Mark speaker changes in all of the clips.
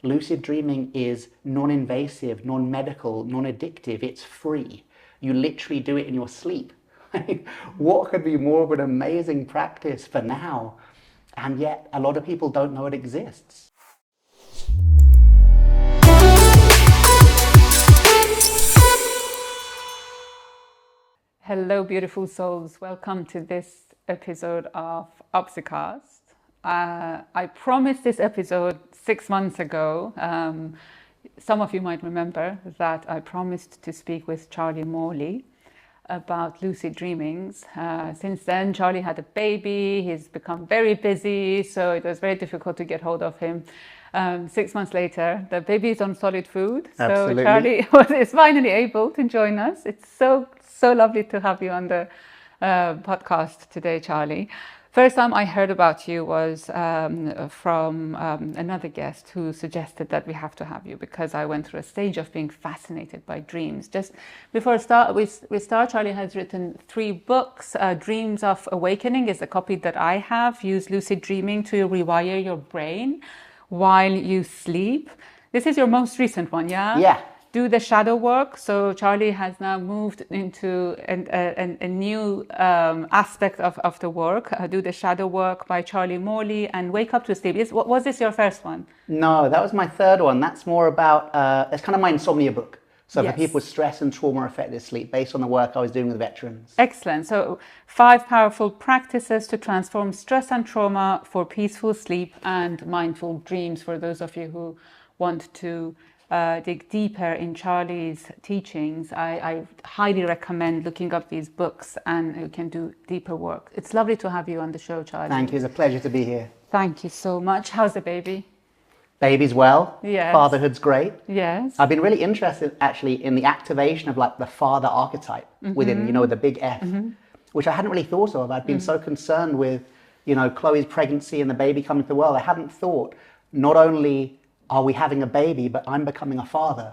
Speaker 1: lucid dreaming is non-invasive, non-medical, non-addictive. It's free. You literally do it in your sleep. What could be more of an amazing practice for now? And yet a lot of people don't know it exists.
Speaker 2: Hello, beautiful souls. Welcome to this episode of Obsicast. I promised this episode 6 months ago. Some of you might remember that I promised to speak with Charlie Morley about lucid dreamings. Since then, Charlie had a baby. He's become very busy, so it was very difficult to get hold of him. 6 months later, the baby is on solid food.
Speaker 1: Absolutely.
Speaker 2: So Charlie is finally able to join us. It's so lovely to have you on the podcast today, Charlie. First time I heard about you was from another guest who suggested that we have to have you because I went through a stage of being fascinated by dreams. Just before we start, Charlie has written 3 books. Dreams of Awakening is the copy that I have. Use lucid dreaming to rewire your brain while you sleep. This is your most recent one, yeah?
Speaker 1: Yeah.
Speaker 2: Do the shadow work. So Charlie has now moved into a new aspect of the work. Do the shadow work by Charlie Morley and Wake Up to Sleep. Was this your first one?
Speaker 1: No, that was my third one. That's more about, it's kind of my insomnia book. So
Speaker 2: Yes.
Speaker 1: for people with stress and trauma affected sleep, based on the work I was doing with veterans.
Speaker 2: Excellent. So 5 powerful practices to transform stress and trauma for peaceful sleep and mindful dreams for those of you who want to dig deeper in Charlie's teachings. I highly recommend looking up these books and you can do deeper work. It's lovely to have you on the show, Charlie.
Speaker 1: Thank you. It's a pleasure to be here.
Speaker 2: Thank you so much. How's the baby?
Speaker 1: Baby's well.
Speaker 2: Yes.
Speaker 1: Fatherhood's great.
Speaker 2: Yes.
Speaker 1: I've been really interested actually in the activation of like the father archetype within, the big F, which I hadn't really thought of. I'd been so concerned with, Chloe's pregnancy and the baby coming to the world. I hadn't thought not only are we having a baby, but I'm becoming a father.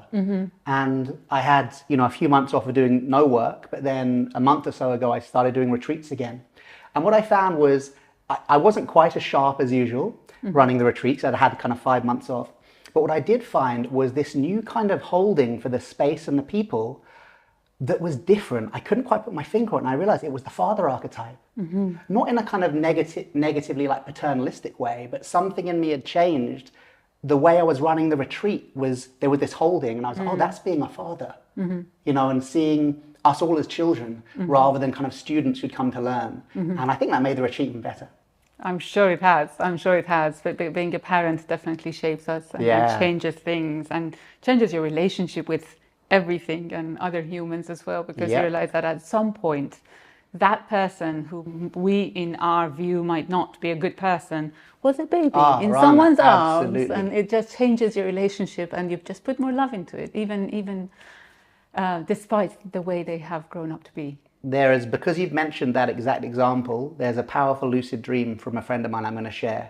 Speaker 1: And I had, a few months off of doing no work, but then a month or so ago, I started doing retreats again. And what I found was I wasn't quite as sharp as usual running the retreats. I'd had kind of 5 months off. But what I did find was this new kind of holding for the space and the people that was different. I couldn't quite put my finger on it. And I realized it was the father archetype. Not in a kind of negatively like paternalistic way, but something in me had changed. The way I was running the retreat was, there was this holding and I was like, oh, that's being a father, and seeing us all as children rather than kind of students who'd come to learn. And I think that made the retreat even better.
Speaker 2: I'm sure it has. But being a parent definitely shapes us and changes things and changes your relationship with everything and other humans as well, because you realize that at some point, that person who we in our view might not be a good person was a baby in
Speaker 1: Rana,
Speaker 2: someone's
Speaker 1: absolutely.
Speaker 2: arms, and it just changes your relationship and you've just put more love into it, even despite the way they have grown up to be.
Speaker 1: There is, because you've mentioned that exact example, there's a powerful lucid dream from a friend of mine I'm going to share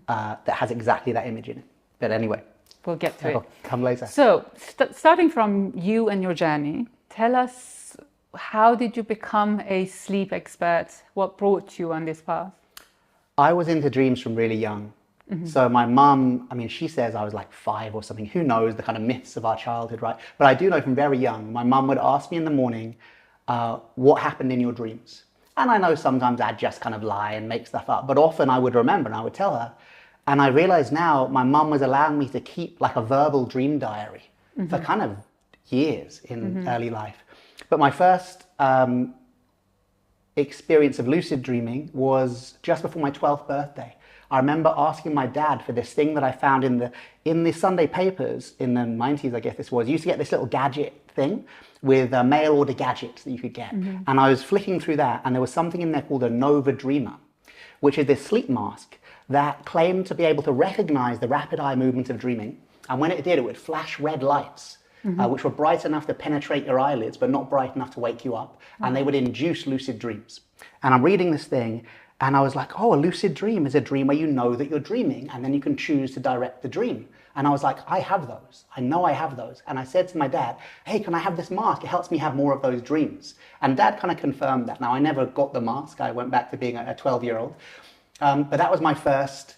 Speaker 1: that has exactly that image in it. But anyway,
Speaker 2: we'll get to it.
Speaker 1: Come later.
Speaker 2: So starting from you and your journey, tell us, how did you become a sleep expert? What brought you on this path?
Speaker 1: I was into dreams from really young. So my mum, she says I was like 5 or something. Who knows the kind of myths of our childhood, right? But I do know from very young, my mum would ask me in the morning, what happened in your dreams? And I know sometimes I'd just kind of lie and make stuff up, but often I would remember and I would tell her. And I realize now my mum was allowing me to keep like a verbal dream diary for kind of years in early life. But my first experience of lucid dreaming was just before my 12th birthday. I remember asking my dad for this thing that I found in the Sunday papers in the 90s, I guess this was. You used to get this little gadget thing with mail order gadgets that you could get. And I was flicking through that and there was something in there called a Nova Dreamer, which is this sleep mask that claimed to be able to recognize the rapid eye movement of dreaming. And when it did, it would flash red lights, which were bright enough to penetrate your eyelids, but not bright enough to wake you up. And they would induce lucid dreams. And I'm reading this thing and I was like, oh, a lucid dream is a dream where you know that you're dreaming and then you can choose to direct the dream. And I was like, I have those. I know I have those. And I said to my dad, hey, can I have this mask? It helps me have more of those dreams. And Dad kind of confirmed that. Now, I never got the mask. I went back to being a 12-year-old. But that was my first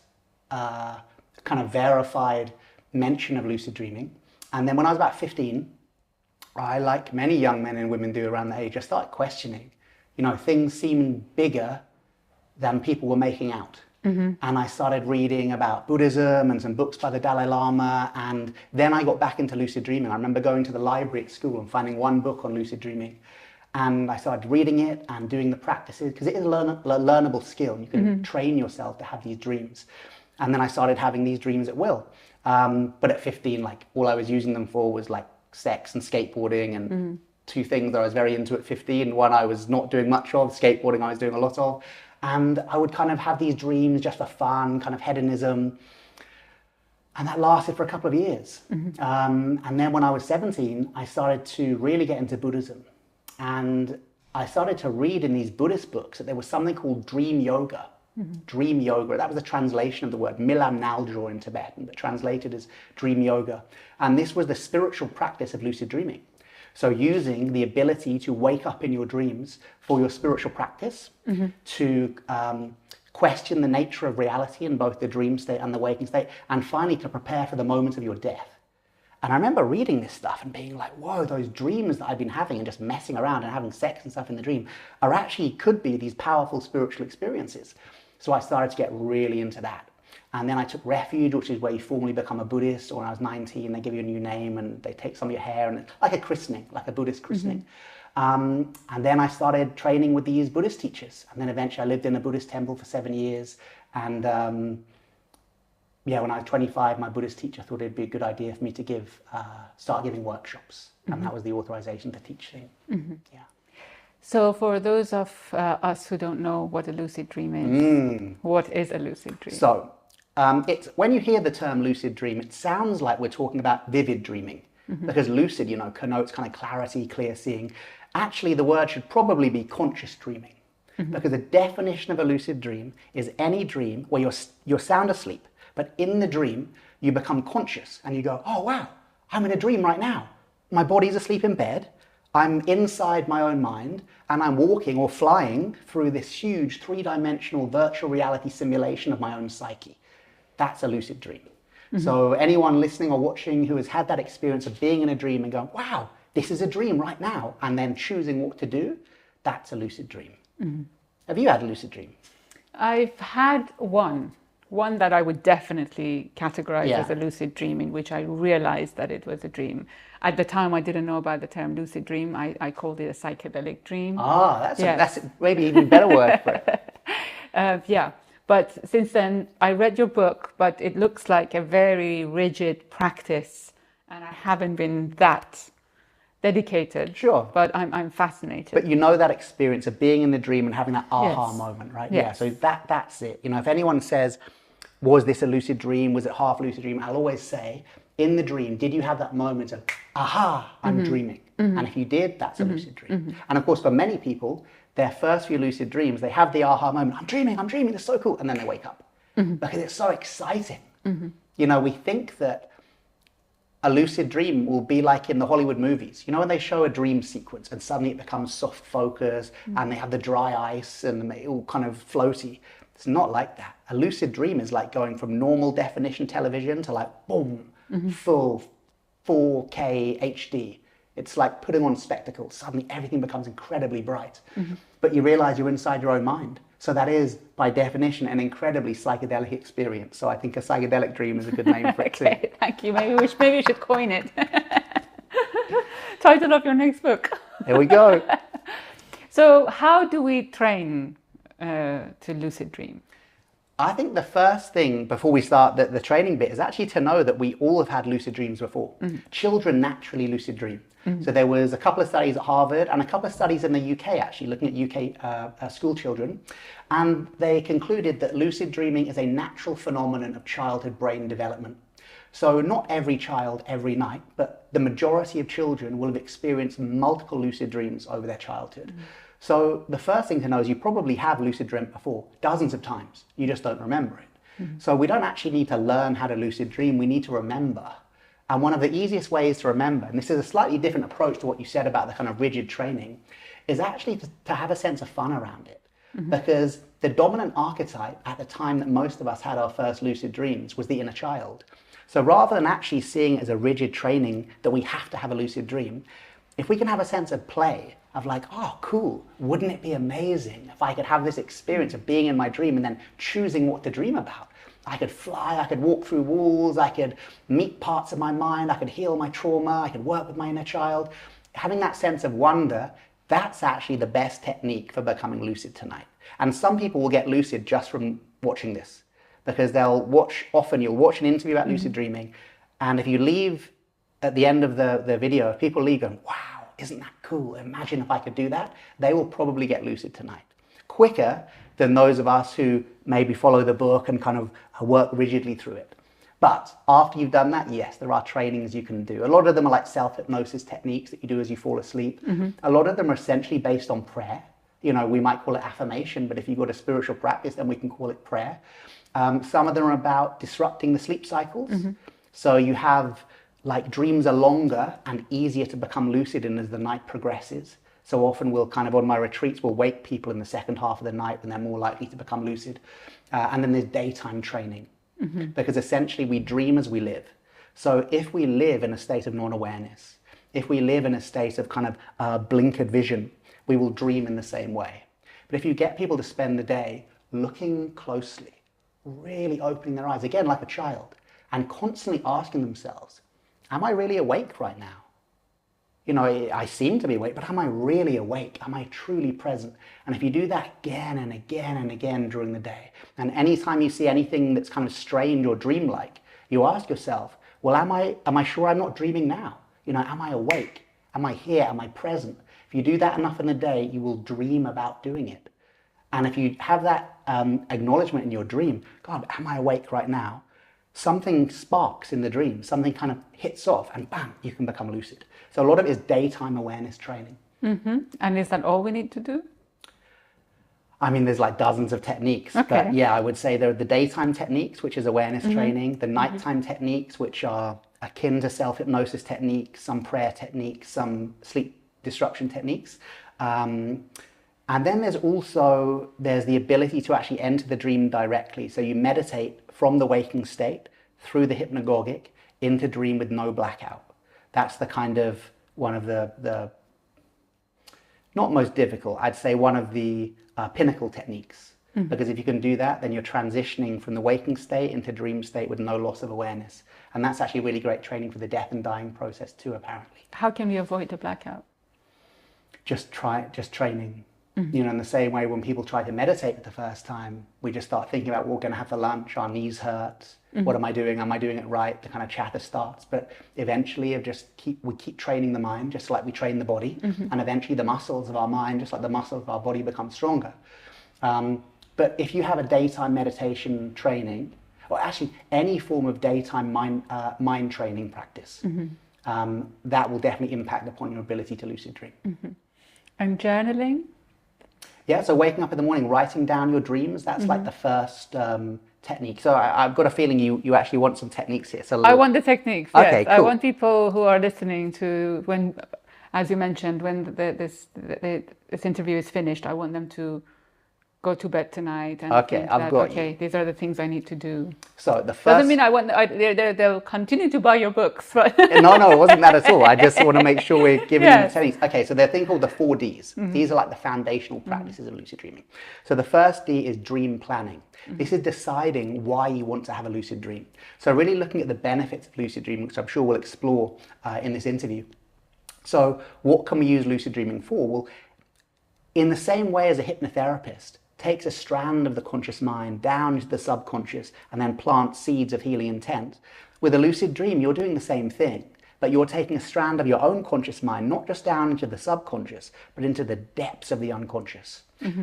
Speaker 1: kind of verified mention of lucid dreaming. And then when I was about 15, I, like many young men and women do around that age, I started questioning, things seemed bigger than people were making out. And I started reading about Buddhism and some books by the Dalai Lama, and then I got back into lucid dreaming. I remember going to the library at school and finding one book on lucid dreaming, and I started reading it and doing the practices, because it is a learnable skill. You can train yourself to have these dreams. And then I started having these dreams at will. But at 15, like, all I was using them for was like sex and skateboarding, and two things that I was very into at 15. One I was not doing much of, skateboarding I was doing a lot of. And I would kind of have these dreams just for fun, kind of hedonism. And that lasted for a couple of years. And then when I was 17, I started to really get into Buddhism. And I started to read in these Buddhist books that there was something called dream yoga. Dream yoga, that was a translation of the word Milam Naldra in Tibetan, but translated as dream yoga. And this was the spiritual practice of lucid dreaming. So using the ability to wake up in your dreams for your spiritual practice, to question the nature of reality in both the dream state and the waking state, and finally to prepare for the moment of your death. And I remember reading this stuff and being like, whoa, those dreams that I've been having and just messing around and having sex and stuff in the dream are actually, could be these powerful spiritual experiences. So I started to get really into that. And then I took refuge, which is where you formally become a Buddhist. Or when I was 19, they give you a new name and they take some of your hair, and it's like a christening, like a Buddhist christening. And then I started training with these Buddhist teachers. And then eventually I lived in a Buddhist temple for 7 years. And when I was 25, my Buddhist teacher thought it'd be a good idea for me to start giving workshops. And that was the authorization to teach thing. Yeah.
Speaker 2: So for those of us who don't know what a lucid dream is, what is a lucid dream?
Speaker 1: So it's, when you hear the term lucid dream, it sounds like we're talking about vivid dreaming, because lucid, connotes kind of clarity, clear seeing. Actually, the word should probably be conscious dreaming, because the definition of a lucid dream is any dream where you're sound asleep, but in the dream, you become conscious and you go, oh, wow, I'm in a dream right now. My body's asleep in bed. I'm inside my own mind, and I'm walking or flying through this huge 3-dimensional virtual reality simulation of my own psyche. That's a lucid dream. So anyone listening or watching who has had that experience of being in a dream and going, wow, this is a dream right now, and then choosing what to do, that's a lucid dream. Have you had a lucid dream?
Speaker 2: I've had one that I would definitely categorize as a lucid dream, in which I realized that it was a dream. At the time, I didn't know about the term lucid dream. I called it a psychedelic dream.
Speaker 1: That's maybe even better word for it.
Speaker 2: But since then, I read your book, but it looks like a very rigid practice, and I haven't been that dedicated.
Speaker 1: Sure.
Speaker 2: But I'm fascinated.
Speaker 1: But that experience of being in the dream and having that aha moment, right?
Speaker 2: Yes.
Speaker 1: Yeah, so that's it. If anyone says, was this a lucid dream? Was it half a lucid dream? I'll always say, in the dream, did you have that moment of, aha, I'm dreaming? And if you did, that's a lucid dream. And of course, for many people, their first few lucid dreams, they have the aha moment, I'm dreaming, this is so cool. And then they wake up because it's so exciting. We think that a lucid dream will be like in the Hollywood movies. When they show a dream sequence and suddenly it becomes soft focus and they have the dry ice and they all kind of floaty. It's not like that. A lucid dream is like going from normal definition television to like, boom, full 4K HD. It's like putting on spectacles. Suddenly everything becomes incredibly bright. But you realize you're inside your own mind. So that is, by definition, an incredibly psychedelic experience. So I think a psychedelic dream is a good name for it too.
Speaker 2: Okay, thank you. Maybe we should coin it. Title of your next book.
Speaker 1: Here we go.
Speaker 2: So how do we train to lucid dream?
Speaker 1: I think the first thing before we start the training bit is actually to know that we all have had lucid dreams before. Children naturally lucid dream. So there was a couple of studies at Harvard and a couple of studies in the UK actually looking at UK school children, and they concluded that lucid dreaming is a natural phenomenon of childhood brain development. So not every child every night, but the majority of children will have experienced multiple lucid dreams over their childhood. So the first thing to know is you probably have lucid dreamt before, dozens of times. You just don't remember it. So we don't actually need to learn how to lucid dream, we need to remember. And one of the easiest ways to remember, and this is a slightly different approach to what you said about the kind of rigid training, is actually to have a sense of fun around it. Because the dominant archetype at the time that most of us had our first lucid dreams was the inner child. So rather than actually seeing it as a rigid training that we have to have a lucid dream, if we can have a sense of play, of like, oh, cool, wouldn't it be amazing if I could have this experience of being in my dream and then choosing what to dream about? I could fly, I could walk through walls, I could meet parts of my mind, I could heal my trauma, I could work with my inner child. Having that sense of wonder, that's actually the best technique for becoming lucid tonight. And some people will get lucid just from watching this, because they'll watch, often you'll watch an interview about lucid dreaming, and if you leave at the end of the video, if people leave going, wow, isn't that cool? Imagine if I could do that. They will probably get lucid tonight. Quicker than those of us who maybe follow the book and kind of work rigidly through it. But after you've done that, yes, there are trainings you can do. A lot of them are like self-hypnosis techniques that you do as you fall asleep. A lot of them are essentially based on prayer. You know, we might call it affirmation, but if you've got a spiritual practice, then we can call it prayer. Some of them are about disrupting the sleep cycles. So you have like dreams are longer and easier to become lucid in as the night progresses. So often we'll kind of, on my retreats, we'll wake people in the second half of the night when they're more likely to become lucid. And then there's daytime training, because essentially we dream as we live. So if we live in a state of non-awareness, if we live in a state of kind of blinkered vision, we will dream in the same way. But if you get people to spend the day looking closely, really opening their eyes, again, like a child, and constantly asking themselves, am I really awake right now? You know, I seem to be awake, but am I really awake? Am I truly present? And if you do that again and again and again during the day, and anytime you see anything that's kind of strange or dreamlike, you ask yourself, well, am I sure I'm not dreaming now? You know, am I awake? Am I here? Am I present? If you do that enough in a day, you will dream about doing it. And if you have that acknowledgement in your dream, God, am I awake right now? Something sparks in the dream, something kind of hits off, and bam, you can become lucid. So a lot of it is daytime awareness training.
Speaker 2: And is that all we need to do?
Speaker 1: I mean, there's like dozens of techniques, but yeah, I would say there are the daytime techniques, which is awareness training, the nighttime techniques, which are akin to self-hypnosis techniques, some prayer techniques, some sleep disruption techniques. And then there's the ability to actually enter the dream directly. So you meditate from the waking state through the hypnagogic into dream with no blackout. That's the kind of one of the not most difficult, I'd say one of the pinnacle techniques. Because if you can do that, then you're transitioning from the waking state into dream state with no loss of awareness. And that's actually really great training for the death and dying process too, apparently.
Speaker 2: How can we avoid the blackout?
Speaker 1: Just training. You know, in the same way when people try to meditate for the first time, we just start thinking about what we're going to have for lunch, our knees hurt, what am I doing it right? The kind of chatter starts. But eventually we keep training the mind just like we train the body, and eventually the muscles of our mind, just like the muscles of our body, become stronger. But if you have a daytime meditation training, or actually any form of daytime mind training practice, that will definitely impact upon your ability to lucid dream.
Speaker 2: And journaling?
Speaker 1: Yeah, so waking up in the morning, writing down your dreams, that's like the first technique. So I've got a feeling you actually want some techniques here. So
Speaker 2: I want the techniques, yes.
Speaker 1: Okay, cool.
Speaker 2: I want people who are listening to, when, as you mentioned, when this interview is finished, I want them to go to bed tonight and think that, these are the things I need to do.
Speaker 1: So the first...
Speaker 2: Doesn't mean they'll continue to buy your books. But
Speaker 1: No, it wasn't that at all. I just want to make sure we're giving them the techniques. Okay, so they're a thing called the 4 Ds. These are like the foundational practices of lucid dreaming. So the first D is dream planning. This is deciding why you want to have a lucid dream. So really looking at the benefits of lucid dreaming, which I'm sure we'll explore in this interview. So what can we use lucid dreaming for? Well, in the same way as a hypnotherapist takes a strand of the conscious mind down into the subconscious and then plants seeds of healing intent, with a lucid dream, you're doing the same thing, but you're taking a strand of your own conscious mind, not just down into the subconscious, but into the depths of the unconscious.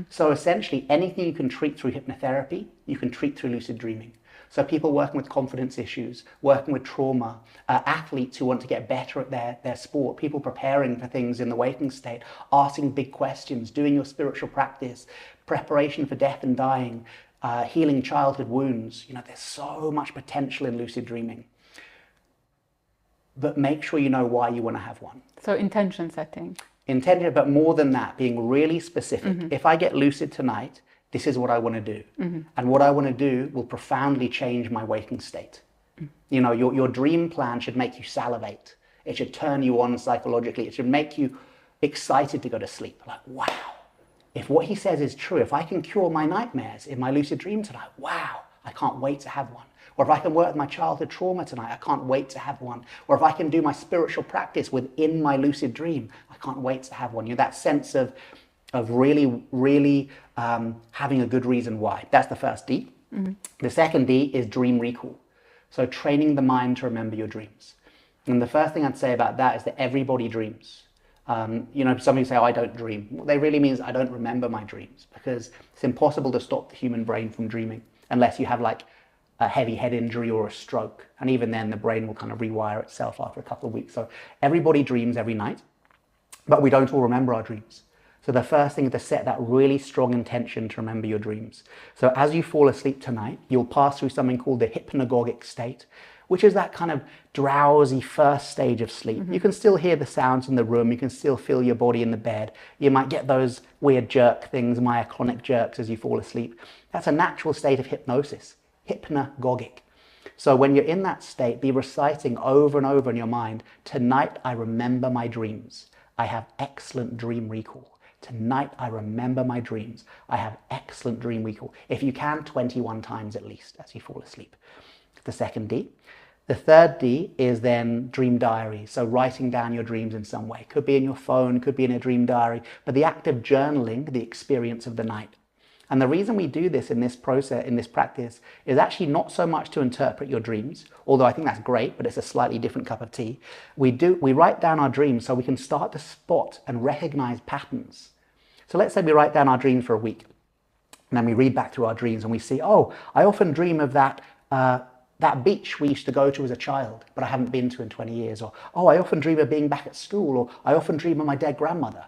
Speaker 1: So essentially, anything you can treat through hypnotherapy, you can treat through lucid dreaming. So people working with confidence issues, working with trauma, athletes who want to get better at their sport, people preparing for things in the waking state, asking big questions, doing your spiritual practice, preparation for death and dying, healing childhood wounds. You know, there's so much potential in lucid dreaming. But make sure you know why you want to have one.
Speaker 2: So intention setting.
Speaker 1: Intention, but more than that, being really specific. If I get lucid tonight, this is what I want to do. And what I want to do will profoundly change my waking state. You know, your dream plan should make you salivate. It should turn you on psychologically. It should make you excited to go to sleep. Like, wow, if what he says is true, if I can cure my nightmares in my lucid dream tonight, wow, I can't wait to have one. Or if I can work with my childhood trauma tonight, I can't wait to have one. Or if I can do my spiritual practice within my lucid dream, I can't wait to have one. You know, that sense of really having a good reason why. That's the first D. Mm-hmm. The second D is dream recall. So training the mind to remember your dreams. And the first thing I'd say about that is that everybody dreams. You know, some people say, oh, I don't dream. What they really mean is I don't remember my dreams, because it's impossible to stop the human brain from dreaming unless you have like a heavy head injury or a stroke. And even then the brain will kind of rewire itself after a couple of weeks. So everybody dreams every night, but we don't all remember our dreams. So the first thing is to set that really strong intention to remember your dreams. So as you fall asleep tonight, you'll pass through something called the hypnagogic state, which is that kind of drowsy first stage of sleep. Mm-hmm. You can still hear the sounds in the room. You can still feel your body in the bed. You might get those weird jerk things, myoclonic jerks as you fall asleep. That's a natural state of hypnosis, hypnagogic. So when you're in that state, be reciting over and over in your mind, tonight I remember my dreams. I have excellent dream recall. Tonight I remember my dreams. I have excellent dream recall. If you can, 21 times at least as you fall asleep. The second D. The third D is then dream diary. So writing down your dreams in some way. Could be in your phone, could be in a dream diary, but the act of journaling the experience of the night. And the reason we do this in this process, in this practice, is actually not so much to interpret your dreams, although I think that's great, but it's a slightly different cup of tea. We write down our dreams so we can start to spot and recognize patterns. So let's say we write down our dreams for a week, and then we read back through our dreams and we see, oh, I often dream of that beach we used to go to as a child, but I haven't been to in 20 years. Or, oh, I often dream of being back at school. Or, I often dream of my dead grandmother.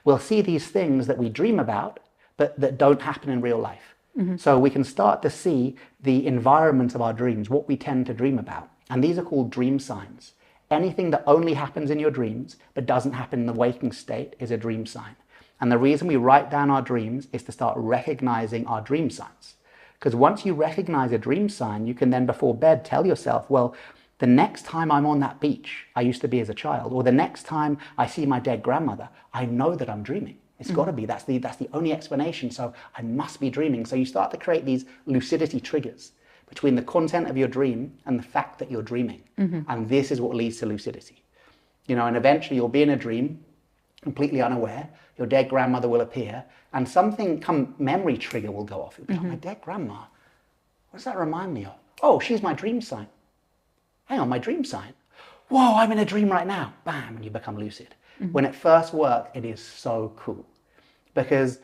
Speaker 1: We'll see these things that we dream about, but that don't happen in real life. Mm-hmm. So we can start to see the environment of our dreams, what we tend to dream about. And these are called dream signs. Anything that only happens in your dreams, but doesn't happen in the waking state, is a dream sign. And the reason we write down our dreams is to start recognizing our dream signs. Because once you recognize a dream sign, you can then before bed tell yourself, well, the next time I'm on that beach I used to be as a child, or the next time I see my dead grandmother, I know that I'm dreaming. It's got to be. That's the only explanation. So I must be dreaming. So you start to create these lucidity triggers between the content of your dream and the fact that you're dreaming. Mm-hmm. And this is what leads to lucidity. You know, and eventually you'll be in a dream, completely unaware. Your dead grandmother will appear, and memory trigger will go off. You'll be like, my dead grandma, what does that remind me of? Oh, she's my dream sign. Hang on, my dream sign? Whoa, I'm in a dream right now. Bam, and you become lucid. Mm-hmm. When it first works, it is so cool. Because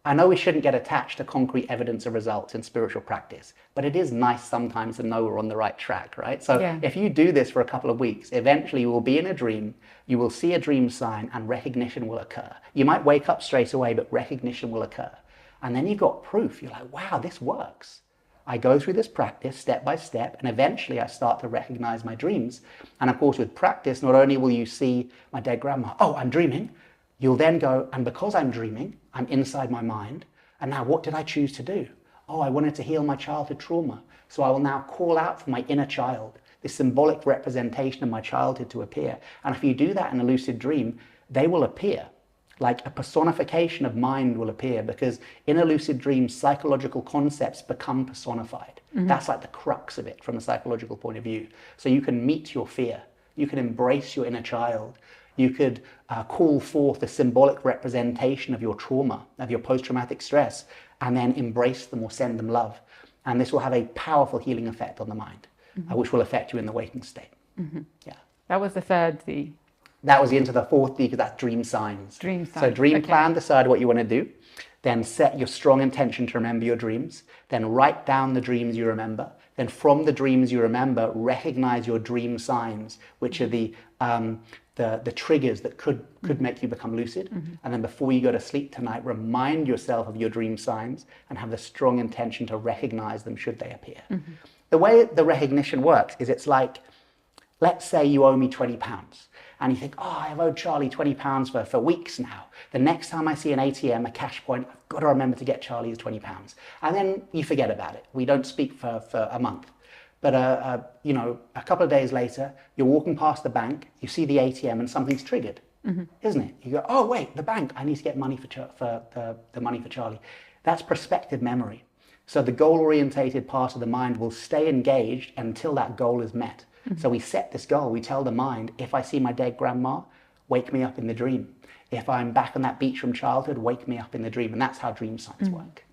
Speaker 1: I know we shouldn't get attached to concrete evidence of results in spiritual practice, but it is nice sometimes to know we're on the right track, right? So if you do this for a couple of weeks, eventually you will be in a dream, you will see a dream sign, and recognition will occur. You might wake up straight away, but recognition will occur. And then you've got proof. You're like, wow, this works. I go through this practice step by step, and eventually I start to recognize my dreams. And of course, with practice, not only will you see my dead grandma, oh, I'm dreaming, you'll then go, and because I'm dreaming, I'm inside my mind, and now what did I choose to do? Oh, I wanted to heal my childhood trauma, so I will now call out for my inner child, this symbolic representation of my childhood to appear. And if you do that in a lucid dream, they will appear. Like a personification of mind will appear, because in a lucid dream, psychological concepts become personified. Mm-hmm. That's like the crux of it from a psychological point of view. So you can meet your fear. You can embrace your inner child. You could call forth a symbolic representation of your trauma, of your post-traumatic stress, and then embrace them or send them love. And this will have a powerful healing effect on the mind, which will affect you in the waking state. Mm-hmm. Yeah.
Speaker 2: That was the third D.
Speaker 1: That was into the fourth D, because that's dream signs.
Speaker 2: Dream signs.
Speaker 1: So dream plan, decide what you want to do. Then set your strong intention to remember your dreams. Then write down the dreams you remember. Then from the dreams you remember, recognize your dream signs, which are the triggers that could make you become lucid. Mm-hmm. And then before you go to sleep tonight, remind yourself of your dream signs and have the strong intention to recognize them should they appear. Mm-hmm. The way the recognition works is it's like, let's say you owe me £20. And you think, oh, I've owed Charlie £20 for weeks now. The next time I see an ATM, a cash point, I've got to remember to get Charlie his £20. And then you forget about it. We don't speak for a month. But you know, a couple of days later, you're walking past the bank, you see the ATM, and something's triggered, isn't it? You go, oh wait, the bank! I need to get money for the money for Charlie. That's prospective memory. So the goal-orientated part of the mind will stay engaged until that goal is met. So we set this goal. We tell the mind, if I see my dead grandma, wake me up in the dream. If I'm back on that beach from childhood, wake me up in the dream. And that's how dream science work.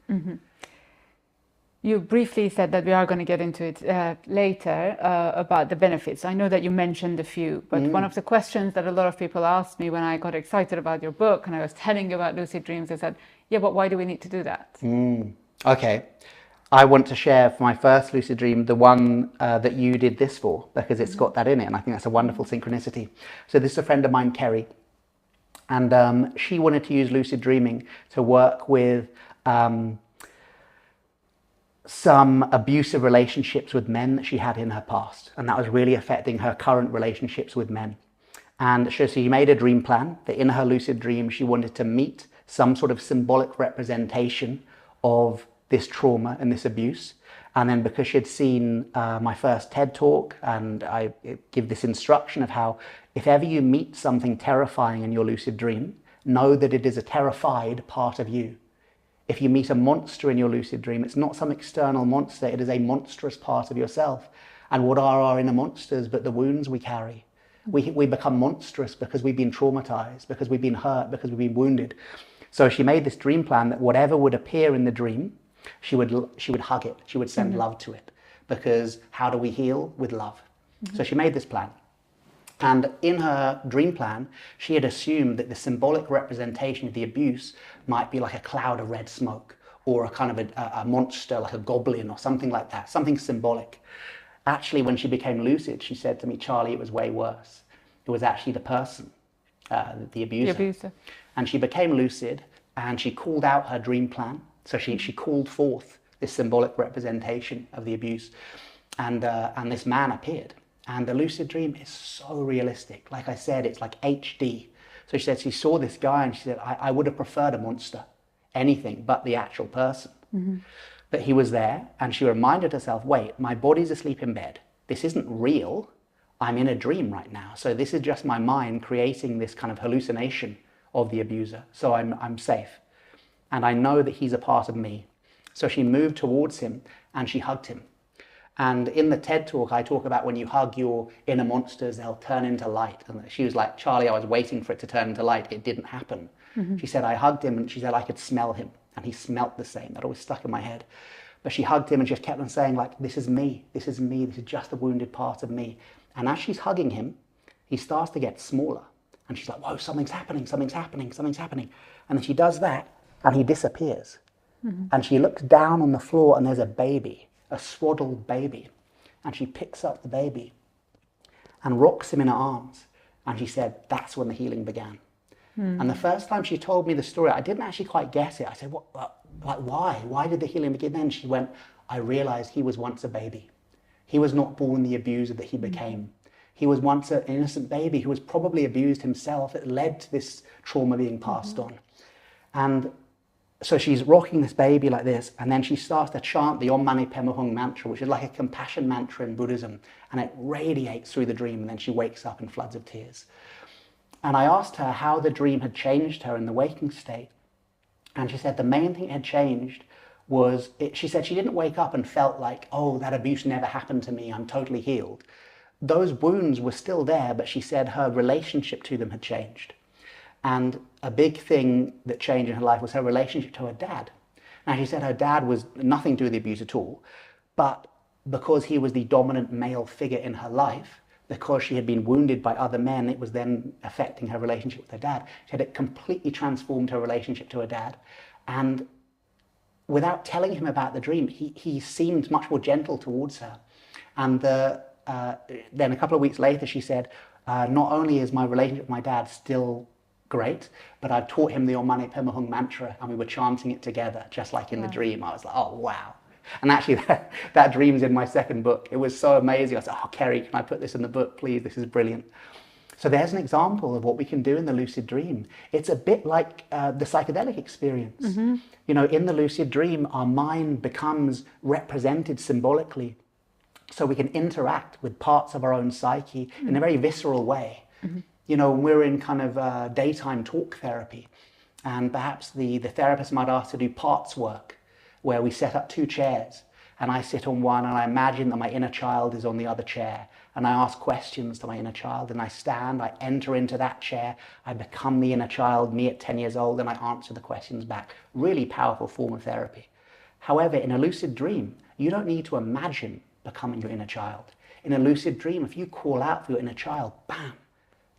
Speaker 2: You briefly said that we are going to get into it later about the benefits. I know that you mentioned a few, but one of the questions that a lot of people asked me when I got excited about your book and I was telling you about lucid dreams, they said, yeah, but why do we need to do that?
Speaker 1: Okay. I want to share for my first lucid dream the one that you did this for, because it's got that in it, and I think that's a wonderful synchronicity. So this is a friend of mine, Kerry, and she wanted to use lucid dreaming to work with some abusive relationships with men that she had in her past, and that was really affecting her current relationships with men. And so she made a dream plan that in her lucid dream she wanted to meet some sort of symbolic representation of this trauma and this abuse. And then because she had seen my first TED talk, and I give this instruction of how if ever you meet something terrifying in your lucid dream, know that it is a terrified part of you. If you meet a monster in your lucid dream, it's not some external monster, it is a monstrous part of yourself. And what are our inner monsters but the wounds we carry? We become monstrous because we've been traumatized, because we've been hurt, because we've been wounded. So she made this dream plan that whatever would appear in the dream, she would hug it, she would send love to it. Because how do we heal? With love. So she made this plan. And in her dream plan, she had assumed that the symbolic representation of the abuse might be like a cloud of red smoke, or a kind of a monster, like a goblin or something like that, something symbolic. Actually, when she became lucid, she said to me, Charlie, it was way worse. It was actually the person, the abuser.
Speaker 2: The abuser.
Speaker 1: And she became lucid, and she called out her dream plan. So she called forth this symbolic representation of the abuse, and this man appeared. And the lucid dream is so realistic. Like I said, it's like HD. So she said she saw this guy and she said, I would have preferred a monster, anything but the actual person. But he was there, and she reminded herself, wait, my body's asleep in bed. This isn't real. I'm in a dream right now. So this is just my mind creating this kind of hallucination of the abuser. So I'm safe. And I know that he's a part of me. So she moved towards him and she hugged him. And in the TED talk, I talk about when you hug your inner monsters, they'll turn into light. And she was like, Charlie, I was waiting for it to turn into light. It didn't happen. She said, I hugged him, and she said, I could smell him. And he smelt the same. That always stuck in my head. But she hugged him and just kept on saying, like, this is me. This is me. This is just the wounded part of me. And as she's hugging him, he starts to get smaller. And she's like, whoa, something's happening, something's happening, something's happening. And then she does that, and he disappears. And she looks down on the floor, and there's a baby, a swaddled baby. And she picks up the baby and rocks him in her arms. And she said, that's when the healing began. And the first time she told me the story, I didn't actually quite get it. I said, what, like, why? Why did the healing begin then? She went, I realized he was once a baby. He was not born the abuser that he became. He was once an innocent baby who was probably abused himself. It led to this trauma being passed on. And so she's rocking this baby like this, and then she starts to chant the Om Mani Padme Hum mantra, which is like a compassion mantra in Buddhism, and it radiates through the dream, and then she wakes up in floods of tears. And I asked her how the dream had changed her in the waking state, and she said the main thing that had changed was, she said she didn't wake up and felt like, oh, that abuse never happened to me, I'm totally healed. Those wounds were still there, but she said her relationship to them had changed. And a big thing that changed in her life was her relationship to her dad. Now, she said her dad was nothing to do with the abuse at all, but because he was the dominant male figure in her life, because she had been wounded by other men, it was then affecting her relationship with her dad. She had it completely transformed her relationship to her dad. And without telling him about the dream, he seemed much more gentle towards her. And then a couple of weeks later, she said, not only is my relationship with my dad still great, but I taught him the Om Mani Padme Hum mantra, and we were chanting it together, just like in the dream. I was like, oh, wow. And actually, that dream's in my second book. It was so amazing. I said, oh, Kerry, can I put this in the book, please? This is brilliant. So there's an example of what we can do in the lucid dream. It's a bit like the psychedelic experience. You know, in the lucid dream, our mind becomes represented symbolically so we can interact with parts of our own psyche in a very visceral way. You know, we're in kind of daytime talk therapy, and perhaps the therapist might ask to do parts work, where we set up 2 chairs, and I sit on one and I imagine that my inner child is on the other chair, and I ask questions to my inner child, and I stand, I enter into that chair, I become the inner child, me at 10 years old, and I answer the questions back. Really powerful form of therapy. However, in a lucid dream, you don't need to imagine becoming your inner child. In a lucid dream, if you call out for your inner child, bam,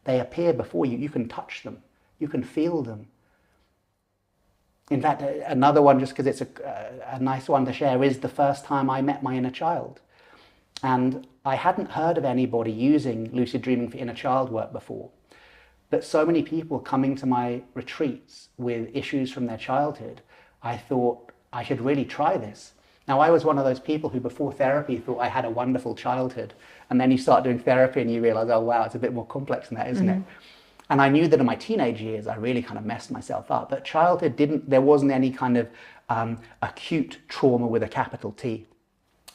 Speaker 1: they appear before you. You can touch them, you can feel them. In fact, another one, just because it's a nice one to share, is the first time I met my inner child. And I hadn't heard of anybody using lucid dreaming for inner child work before. But so many people coming to my retreats with issues from their childhood, I thought I should really try this. Now, I was one of those people who before therapy thought I had a wonderful childhood. And then you start doing therapy and you realize, oh, wow, it's a bit more complex than that, isn't it? And I knew that in my teenage years, I really kind of messed myself up. But childhood there wasn't any kind of acute trauma with a capital T.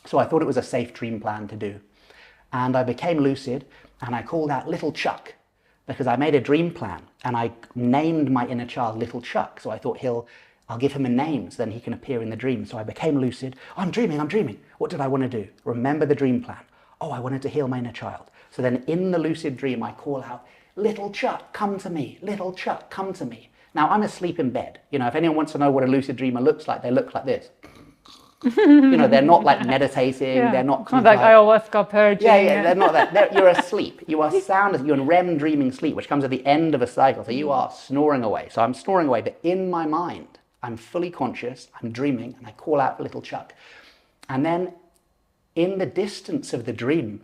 Speaker 1: So I thought it was a safe dream plan to do. And I became lucid, and I called out Little Chuck, because I made a dream plan, and I named my inner child Little Chuck. So I thought I'll give him a name so then he can appear in the dream. So I became lucid. I'm dreaming. What did I want to do? Remember the dream plan. Oh, I wanted to heal my inner child. So then in the lucid dream, I call out, Little Chuck, come to me. Little Chuck, come to me. Now, I'm asleep in bed. You know, if anyone wants to know what a lucid dreamer looks like, they look like this. You know, they're not like meditating. Yeah. They're not
Speaker 2: kind of like ayahuasca purging.
Speaker 1: Yeah, they're not that. You're asleep. You are sound. You're in REM dreaming sleep, which comes at the end of a cycle. So you are snoring away. So I'm snoring away, but in my mind, I'm fully conscious. I'm dreaming, and I call out for Little Chuck. And then in the distance of the dream,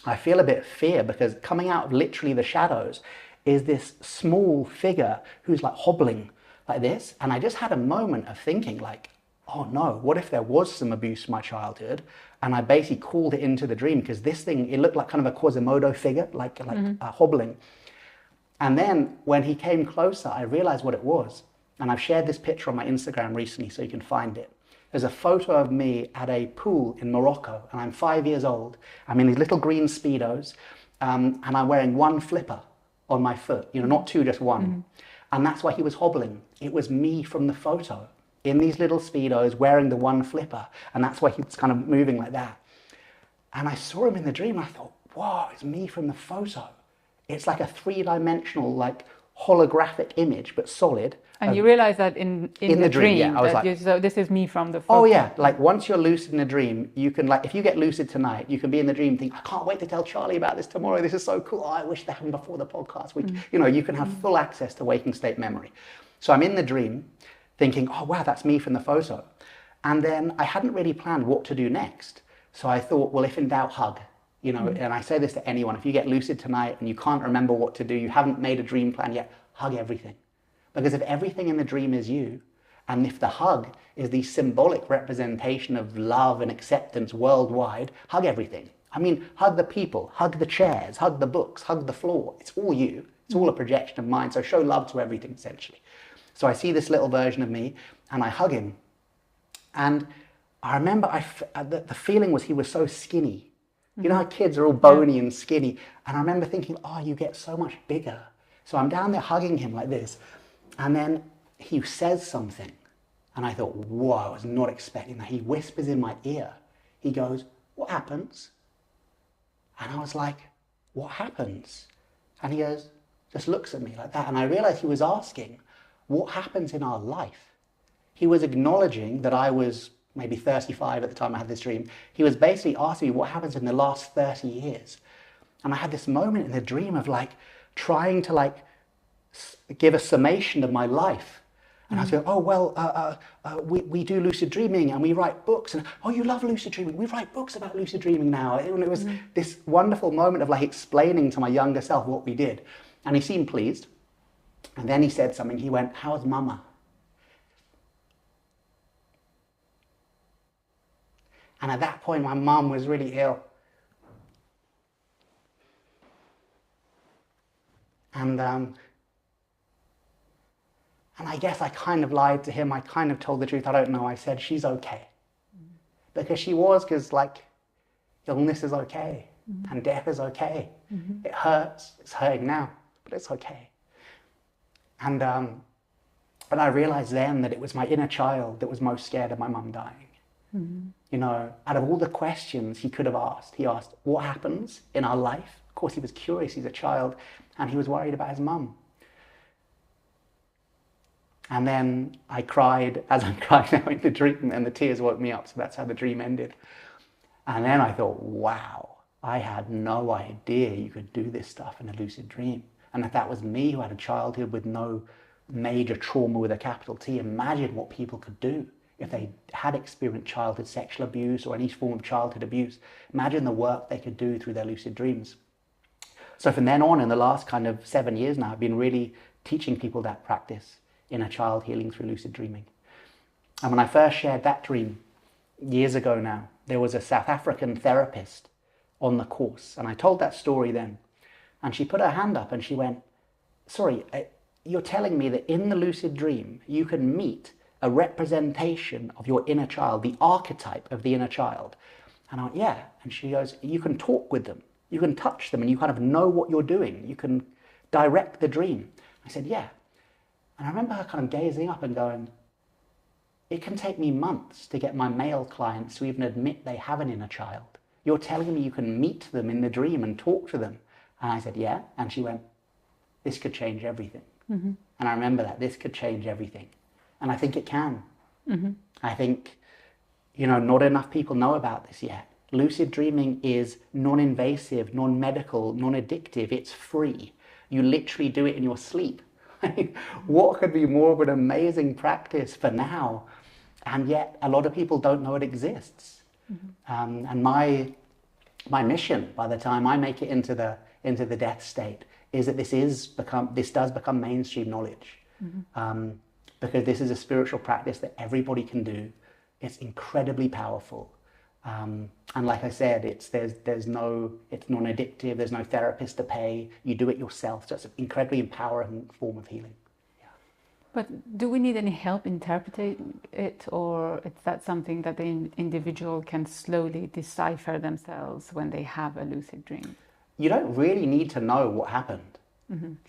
Speaker 1: I feel a bit of fear, because coming out of literally the shadows is this small figure who's like hobbling like this. And I just had a moment of thinking like, oh no, what if there was some abuse from my childhood? And I basically called it into the dream, because this thing, it looked like kind of a Quasimodo figure, like hobbling. And then when he came closer, I realized what it was. And I've shared this picture on my Instagram recently, so you can find it. There's a photo of me at a pool in Morocco, and I'm 5 years old. I'm in these little green Speedos, and I'm wearing one flipper on my foot, you know, not 2, just 1. And that's why he was hobbling. It was me from the photo, in these little Speedos, wearing the one flipper, and that's why he was kind of moving like that. And I saw him in the dream, and I thought, wow, it's me from the photo. It's like a 3-dimensional, like holographic image, but solid.
Speaker 2: And you realize that in the dream,
Speaker 1: yeah, I was like,
Speaker 2: so this is me from the photo.
Speaker 1: Oh yeah, like once you're lucid in a dream, you can, like, if you get lucid tonight, you can be in the dream and think, I can't wait to tell Charlie about this tomorrow, this is so cool, oh, I wish that happened before the podcast. You know, you can have full access to waking state memory. So I'm in the dream thinking, oh wow, that's me from the photo. And then I hadn't really planned what to do next. So I thought, well, if in doubt, hug. You know, and I say this to anyone, if you get lucid tonight and you can't remember what to do, you haven't made a dream plan yet, hug everything. Because if everything in the dream is you, and if the hug is the symbolic representation of love and acceptance worldwide, hug everything. I mean, hug the people, hug the chairs, hug the books, hug the floor. It's all you. It's all a projection of mind. So show love to everything, essentially. So I see this little version of me, and I hug him. And I remember the feeling was he was so skinny. You know how kids are all bony and skinny? And I remember thinking, oh, you get so much bigger. So I'm down there hugging him like this. And then he says something. And I thought, whoa, I was not expecting that. He whispers in my ear. He goes, what happens? And I was like, what happens? And he goes, just looks at me like that. And I realized he was asking, what happens in our life? He was acknowledging that I was maybe 35 at the time I had this dream. He was basically asking me what happens in the last 30 years. And I had this moment in the dream of like trying to like give a summation of my life. And I was going, oh, well, we do lucid dreaming and we write books. And, oh, you love lucid dreaming. We write books about lucid dreaming now. And it was this wonderful moment of like explaining to my younger self what we did. And he seemed pleased. And then he said something. He went, how's mama? And at that point, my mum was really ill. And I guess I kind of lied to him. I kind of told the truth. I don't know. I said, she's okay. Because she was, because like, illness is okay, and death is okay. It hurts, it's hurting now, but it's okay. And I realized then that it was my inner child that was most scared of my mum dying. You know, out of all the questions he could have asked, he asked, what happens in our life? Of course, he was curious, he's a child, and he was worried about his mum. And then I cried, as I'm crying now in the dream, and the tears woke me up, so that's how the dream ended. And then I thought, wow, I had no idea you could do this stuff in a lucid dream. And if that was me who had a childhood with no major trauma with a capital T, imagine what people could do if they had experienced childhood sexual abuse or any form of childhood abuse. Imagine the work they could do through their lucid dreams. So from then on, in the last kind of 7 years now, I've been really teaching people that practice, inner child healing through lucid dreaming. And when I first shared that dream years ago now, there was a South African therapist on the course, and I told that story then, and she put her hand up and she went, sorry, you're telling me that in the lucid dream you can meet a representation of your inner child, the archetype of the inner child? And I went, yeah. And she goes, you can talk with them, you can touch them, and you kind of know what you're doing, you can direct the dream. I said, yeah. And I remember her kind of gazing up and going, it can take me months to get my male clients to even admit they have an inner child. You're telling me you can meet them in the dream and talk to them? And I said, yeah. And she went, this could change everything. And I remember that, this could change everything. And I think it can. I think, you know, not enough people know about this yet. Lucid dreaming is non-invasive, non-medical, non-addictive. It's free. You literally do it in your sleep. What could be more of an amazing practice for now? And yet a lot of people don't know it exists. And my mission, by the time I make it into the death state, is that this does become mainstream knowledge. Because this is a spiritual practice that everybody can do. It's incredibly powerful. And like I said, it's non-addictive, there's no therapist to pay, you do it yourself. So it's an incredibly empowering form of healing. Yeah.
Speaker 2: But do we need any help interpreting it, or is that something that the individual can slowly decipher themselves when they have a lucid dream?
Speaker 1: You don't really need to know what happened.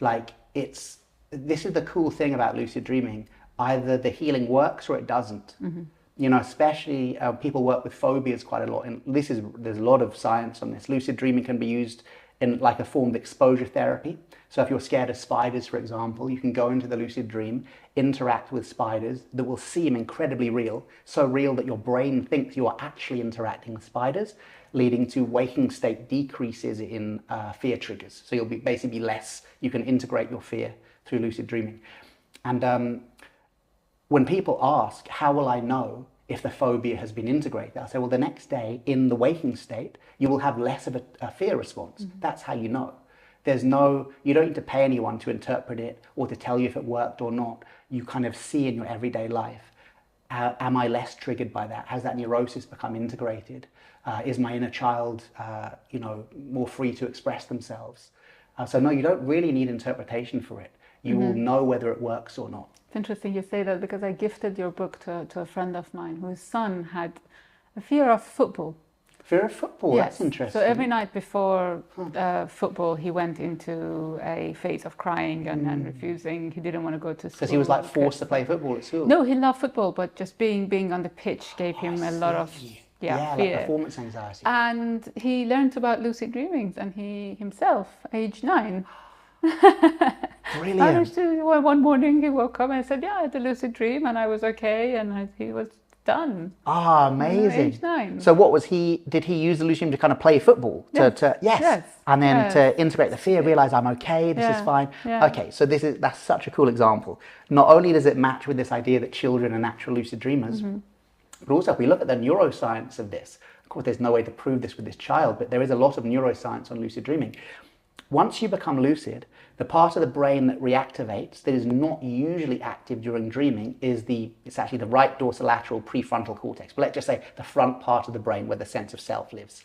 Speaker 1: Like, this is the cool thing about lucid dreaming. Either the healing works or it doesn't. You know, especially people work with phobias quite a lot, and there's a lot of science on this. Lucid dreaming can be used in like a form of exposure therapy. So if you're scared of spiders, for example, you can go into the lucid dream, interact with spiders that will seem incredibly real, so real that your brain thinks you are actually interacting with spiders, leading to waking state decreases in fear triggers. So you'll basically be less, you can integrate your fear through lucid dreaming. And when people ask, how will I know if the phobia has been integrated? I'll say, well, the next day in the waking state, you will have less of a fear response. That's how you know. You don't need to pay anyone to interpret it or to tell you if it worked or not. You kind of see in your everyday life, am I less triggered by that? Has that neurosis become integrated? Is my inner child, more free to express themselves? So no, you don't really need interpretation for it. You will know whether it works or not.
Speaker 2: It's interesting you say that, because I gifted your book to a friend of mine whose son had a fear of football.
Speaker 1: Fear of football?
Speaker 2: Yes.
Speaker 1: That's interesting.
Speaker 2: So every night before football, he went into a phase of crying and refusing. He didn't want to go to school.
Speaker 1: Because he was like forced to play football at school?
Speaker 2: No, he loved football, but just being on the pitch gave him a lot of fear.
Speaker 1: Like performance anxiety.
Speaker 2: And he learned about lucid dreamings, and he himself, age 9.
Speaker 1: Brilliant.
Speaker 2: One morning he woke up and I said, yeah, I had a lucid dream and I was okay, and he was done.
Speaker 1: Ah, amazing.
Speaker 2: Age 9.
Speaker 1: So what was did he use the lucid dream to kind of play football? Yes. And then to integrate the fear, realize I'm okay, this is fine.
Speaker 2: Yeah.
Speaker 1: Okay, so that's such a cool example. Not only does it match with this idea that children are natural lucid dreamers, but also if we look at the neuroscience of this, of course there's no way to prove this with this child, but there is a lot of neuroscience on lucid dreaming. Once you become lucid, the part of the brain that reactivates, that is not usually active during dreaming, it's actually the right dorsolateral prefrontal cortex. But let's just say the front part of the brain where the sense of self lives.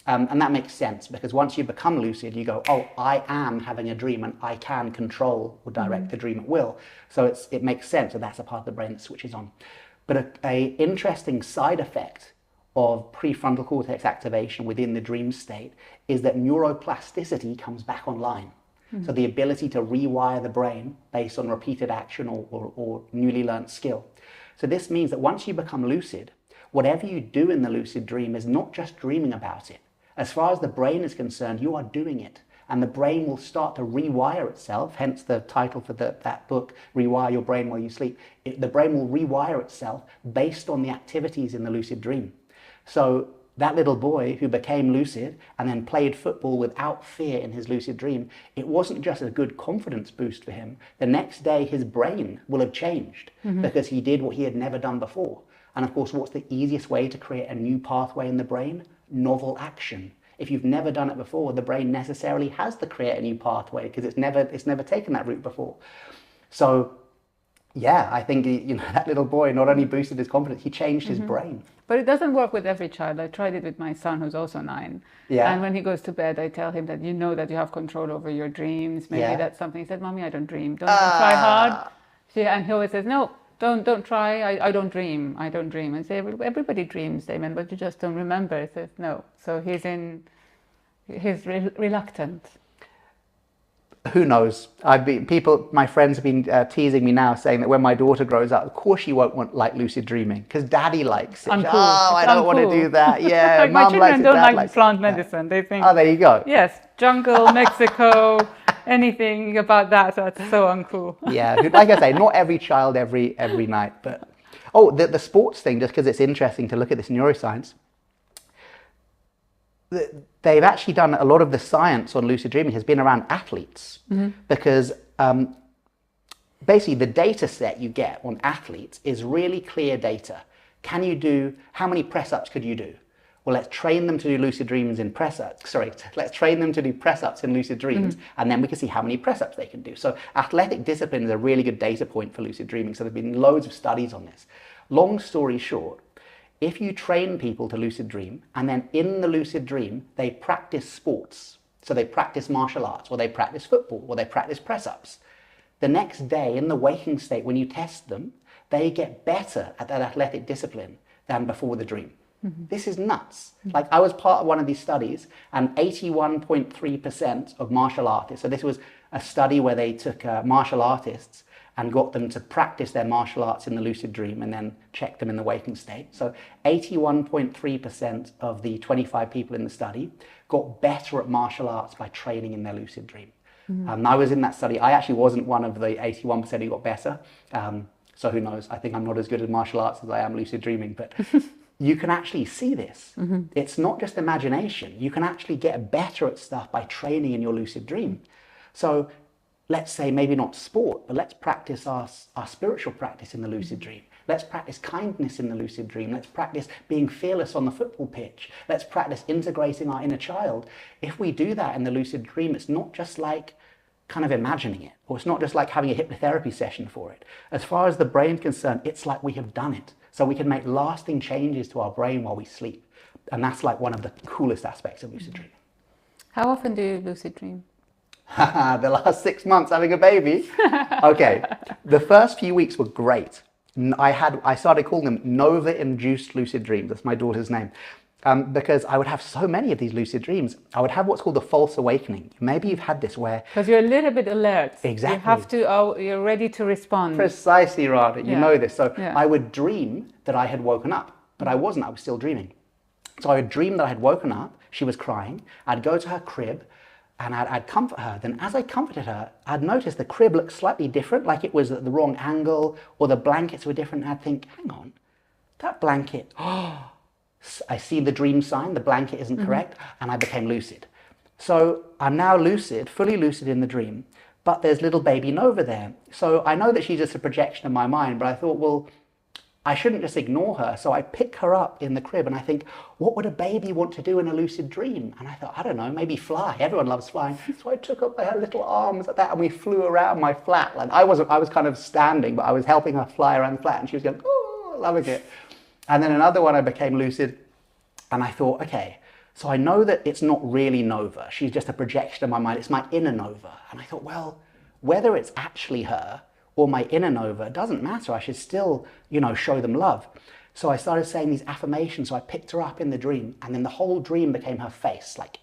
Speaker 1: And that makes sense, because once you become lucid, you go, oh, I am having a dream and I can control or direct the dream at will. So it makes sense that that's a part of the brain that switches on. But a interesting side effect of prefrontal cortex activation within the dream state is that neuroplasticity comes back online. So the ability to rewire the brain based on repeated action or newly learned skill. So this means that once you become lucid, whatever you do in the lucid dream is not just dreaming about it. As far as the brain is concerned, you are doing it. And the brain will start to rewire itself, hence the title for that book, Rewire Your Brain While You Sleep. The brain will rewire itself based on the activities in the lucid dream. So that little boy who became lucid and then played football without fear in his lucid dream, it wasn't just a good confidence boost for him. The next day, his brain will have changed because he did what he had never done before. And of course, what's the easiest way to create a new pathway in the brain? Novel action. If you've never done it before, the brain necessarily has to create a new pathway because it's never taken that route before. So yeah, I think that little boy not only boosted his confidence, he changed his brain.
Speaker 2: But it doesn't work with every child. I tried it with my son, who's also 9.
Speaker 1: Yeah.
Speaker 2: And when he goes to bed, I tell him that that you have control over your dreams. Maybe that's something. He said, "Mommy, I don't dream. Don't try hard." And he always says, "No, don't try. I don't dream. I don't dream." And say, "Everybody dreams, Damon, but you just don't remember." He says, "No." So he's reluctant.
Speaker 1: Who knows? My friends have been teasing me now, saying that when my daughter grows up, of course she won't like lucid dreaming because daddy likes it.
Speaker 2: Uncool.
Speaker 1: Oh, I don't want to do that. Yeah,
Speaker 2: like my
Speaker 1: mom likes
Speaker 2: children
Speaker 1: it,
Speaker 2: don't
Speaker 1: dad
Speaker 2: like
Speaker 1: likes
Speaker 2: plant
Speaker 1: it.
Speaker 2: medicine. They think,
Speaker 1: oh, there you go.
Speaker 2: Yes, jungle, Mexico, anything about that's so uncool.
Speaker 1: Yeah, like I say, not every child every night. But the sports thing, just because it's interesting to look at this neuroscience. They've actually done a lot of the science on lucid dreaming has been around athletes because basically the data set you get on athletes is really clear data. How many press-ups could you do? Well, let's train them to do lucid dreams in press-ups. Sorry, let's train them to do press-ups in lucid dreams, and then we can see how many press-ups they can do. So athletic discipline is a really good data point for lucid dreaming. So there have been loads of studies on this. Long story short, if you train people to lucid dream, and then in the lucid dream, they practice sports, so they practice martial arts, or they practice football, or they practice press-ups, the next day in the waking state, when you test them, they get better at that athletic discipline than before the dream. This is nuts. Like, I was part of one of these studies, and 81.3% of martial artists, so this was a study where they took martial artists and got them to practice their martial arts in the lucid dream and then checked them in the waking state. So 81.3% of the 25 people in the study got better at martial arts by training in their lucid dream. I was in that study. I actually wasn't one of the 81% who got better. So who knows? I think I'm not as good at martial arts as I am lucid dreaming, but you can actually see this. It's not just imagination. You can actually get better at stuff by training in your lucid dream. So let's say maybe not sport, but let's practice our spiritual practice in the lucid dream. Let's practice kindness in the lucid dream. Let's practice being fearless on the football pitch. Let's practice integrating our inner child. If we do that in the lucid dream, it's not just like kind of imagining it, or it's not just like having a hypnotherapy session for it. As far as the brain's concerned, it's like we have done it. So we can make lasting changes to our brain while we sleep. And that's like one of the coolest aspects of lucid dreaming.
Speaker 2: How often do you lucid dream?
Speaker 1: The last 6 months having a baby. Okay, the first few weeks were great. I started calling them Nova-induced lucid dreams. That's my daughter's name. Because I would have so many of these lucid dreams. I would have what's called the false awakening. Maybe you've had this where...
Speaker 2: Because you're a little bit alert.
Speaker 1: Exactly.
Speaker 2: You have to, you're ready to respond.
Speaker 1: Precisely, Rana. You know this. So
Speaker 2: Yeah.
Speaker 1: I would dream that I had woken up, but I wasn't. I was still dreaming. So I would dream that I had woken up. She was crying. I'd go to her crib and I'd comfort her. Then as I comforted her, I'd notice the crib looked slightly different, like it was at the wrong angle, or the blankets were different. And I'd think, hang on, that blanket... I see the dream sign, the blanket isn't correct, and I became lucid. So I'm now lucid, fully lucid in the dream, but there's little baby Nova there. So I know that she's just a projection of my mind, but I thought, well, I shouldn't just ignore her. So I pick her up in the crib and I think, what would a baby want to do in a lucid dream? And I thought, I don't know, maybe fly. Everyone loves flying. So I took up her little arms like that and we flew around my flat. Like I was kind of standing, but I was helping her fly around the flat and she was going, oh, loving it. And then another one, I became lucid and I thought, okay, so I know that it's not really Nova. She's just a projection of my mind. It's my inner Nova. And I thought, well, whether it's actually her or my inner Nova, it doesn't matter. I should still, show them love. So I started saying these affirmations. So I picked her up in the dream, and then the whole dream became her face, like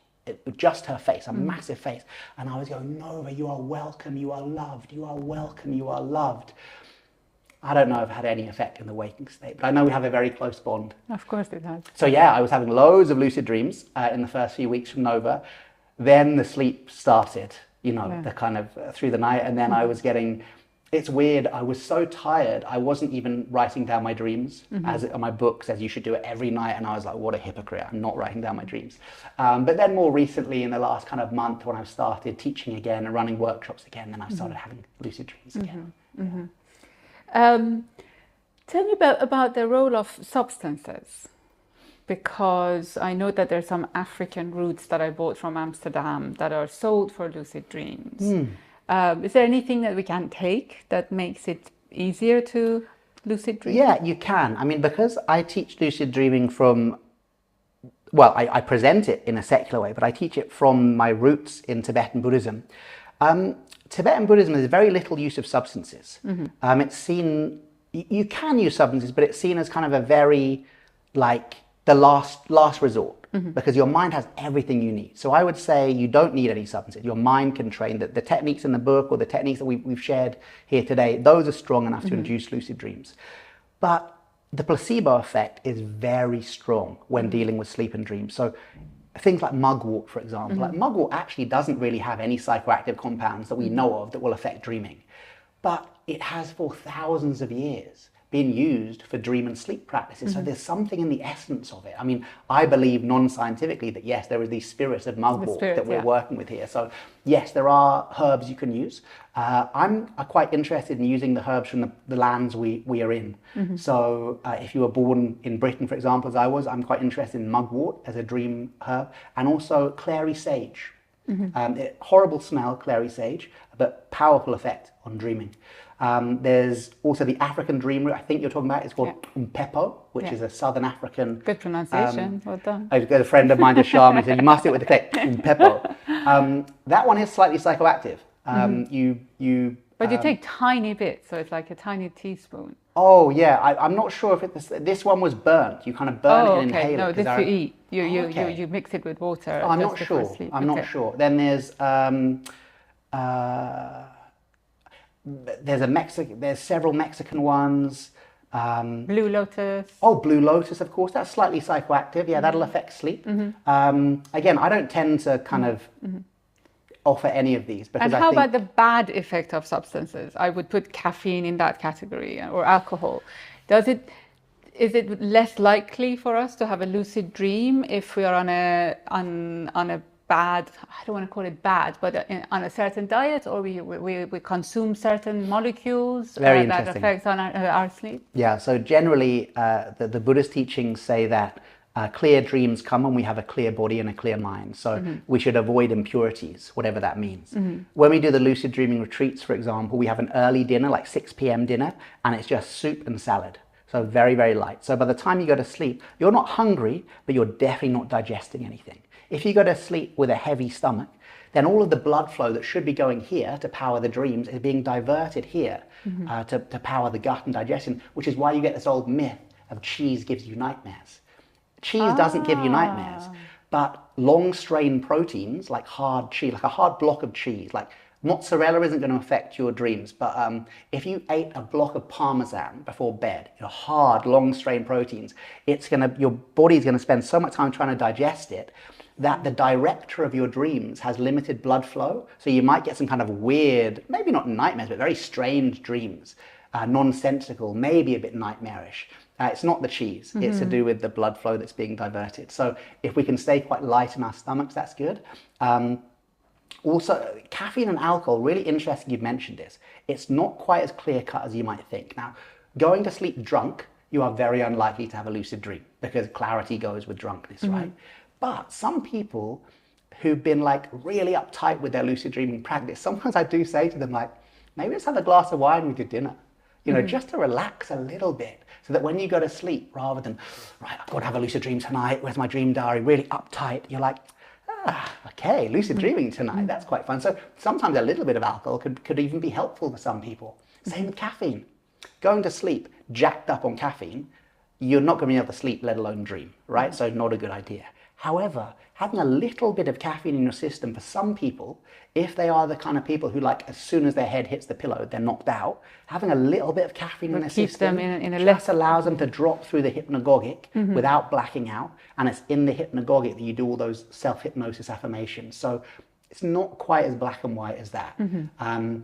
Speaker 1: just her face, a massive face. And I was going, Nova, you are welcome, you are loved, you are welcome, you are loved. I don't know if it had any effect in the waking state, but I know we have a very close bond.
Speaker 2: Of course it has.
Speaker 1: So yeah, I was having loads of lucid dreams in the first few weeks from Nova. Then the sleep started, the kind of through the night. And then I was getting, it's weird, I was so tired, I wasn't even writing down my dreams as on my book says you should do it every night. And I was like, what a hypocrite, I'm not writing down my dreams. But then more recently, in the last kind of month, when I've started teaching again and running workshops again, then I've started having lucid dreams again.
Speaker 2: Tell me about the role of substances, because I know that there's some African roots that I bought from Amsterdam that are sold for lucid dreams. Is there anything that we can take that makes it easier to lucid dream?
Speaker 1: Yeah, you can. I mean, because I teach lucid dreaming from, well, I present it in a secular way, but I teach it from my roots in Tibetan Buddhism. Tibetan Buddhism has very little use of substances. It's seen, you can use substances, but it's seen as kind of a very, like, the last resort, because your mind has everything you need. So I would say you don't need any substances. Your mind can train. The techniques in the book or the techniques that we've shared here today, those are strong enough to induce lucid dreams. But the placebo effect is very strong when dealing with sleep and dreams. So things like mugwort, for example, like mugwort actually doesn't really have any psychoactive compounds that we know of that will affect dreaming. But it has for thousands of years been used for dream and sleep practices. So there's something in the essence of it. I mean, I believe non-scientifically that yes, there are these spirits of mugwort that we're working with here. So yes, there are herbs you can use. I'm quite interested in using the herbs from the lands we are in. So if you were born in Britain, for example, as I was, I'm quite interested in mugwort as a dream herb, and also clary sage. Horrible smell, clary sage, but powerful effect on dreaming. There's also the African dream root I think you're talking about. It's called Umpepo, which is a Southern African.
Speaker 2: Good pronunciation. Well done.
Speaker 1: I've got a friend of mine, just Sharma, said you must do it with the click. Umpepo. That one is slightly psychoactive.
Speaker 2: But you take tiny bits, so it's like a tiny teaspoon.
Speaker 1: Oh yeah, I'm not sure if this one was burnt. You kind of burn it and inhale it.
Speaker 2: No, this you eat. You mix it with water.
Speaker 1: Oh, I'm not sure. I'm not sure. Then there's there's several Mexican ones.
Speaker 2: Blue lotus.
Speaker 1: Oh, blue lotus, of course. That's slightly psychoactive. Yeah, that'll affect sleep. Again, I don't tend to kind of offer any of these because
Speaker 2: and how about the bad effect of substances? I would put caffeine in that category, or alcohol. Is it less likely for us to have a lucid dream if we are on a bad, I don't want to call it bad, but on a certain diet, or we consume certain molecules that affects on our sleep? Yeah,
Speaker 1: so generally the Buddhist teachings say that clear dreams come when we have a clear body and a clear mind. So we should avoid impurities, whatever that means. When we do the lucid dreaming retreats, for example, we have an early dinner, like 6 p.m. dinner, and it's just soup and salad. So very, very light. So by the time you go to sleep, you're not hungry, but you're definitely not digesting anything. If you go to sleep with a heavy stomach, then all of the blood flow that should be going here to power the dreams is being diverted here to power the gut and digestion, which is why you get this old myth of cheese gives you nightmares. Cheese doesn't give you nightmares, but long strain proteins like hard cheese, like a hard block of cheese, like mozzarella isn't going to affect your dreams, but if you ate a block of Parmesan before bed, hard, long strain proteins, your body's going to spend so much time trying to digest it that the director of your dreams has limited blood flow. So you might get some kind of weird, maybe not nightmares, but very strange dreams, nonsensical, maybe a bit nightmarish. It's not the cheese, it's to do with the blood flow that's being diverted. So if we can stay quite light in our stomachs, that's good. Also, caffeine and alcohol, really interesting you've mentioned this. It's not quite as clear cut as you might think. Now, going to sleep drunk, you are very unlikely to have a lucid dream because clarity goes with drunkenness, right? But some people who've been like really uptight with their lucid dreaming practice, sometimes I do say to them like, maybe let's have a glass of wine with your dinner, just to relax a little bit so that when you go to sleep, rather than, right, I've got to have a lucid dream tonight, where's my dream diary, really uptight, you're like, okay, lucid dreaming tonight, that's quite fun. So sometimes a little bit of alcohol could even be helpful for some people. Same with caffeine. Going to sleep jacked up on caffeine you're not going to be able to sleep, let alone dream, right? So not a good idea. However, having a little bit of caffeine in your system for some people, if they are the kind of people who like as soon as their head hits the pillow, they're knocked out, having a little bit of caffeine in their system just allows them to drop through the hypnagogic without blacking out. And it's in the hypnagogic that you do all those self-hypnosis affirmations. So it's not quite as black and white as that. And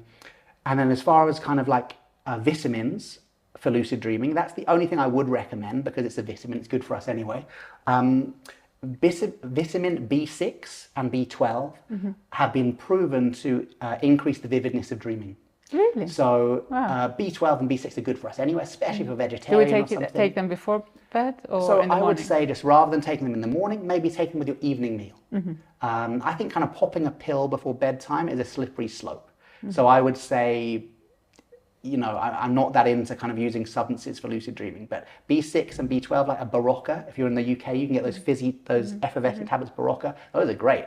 Speaker 1: then as far as kind of like vitamins for lucid dreaming, that's the only thing I would recommend because it's a vitamin, it's good for us anyway. Vitamin B6 and B12 have been proven to increase the vividness of dreaming.
Speaker 2: Really?
Speaker 1: So B12 and B6 are good for us anyway, especially for vegetarian.
Speaker 2: Do we take them before bed or
Speaker 1: so
Speaker 2: in the morning?
Speaker 1: I would say just rather than taking them in the morning, maybe take them with your evening meal. I think kind of popping a pill before bedtime is a slippery slope. So I would say, you know, I'm not that into kind of using substances for lucid dreaming, but B6 and B12, like a Barocca, if you're in the UK, you can get those those effervescent tablets, Barocca. Those are great.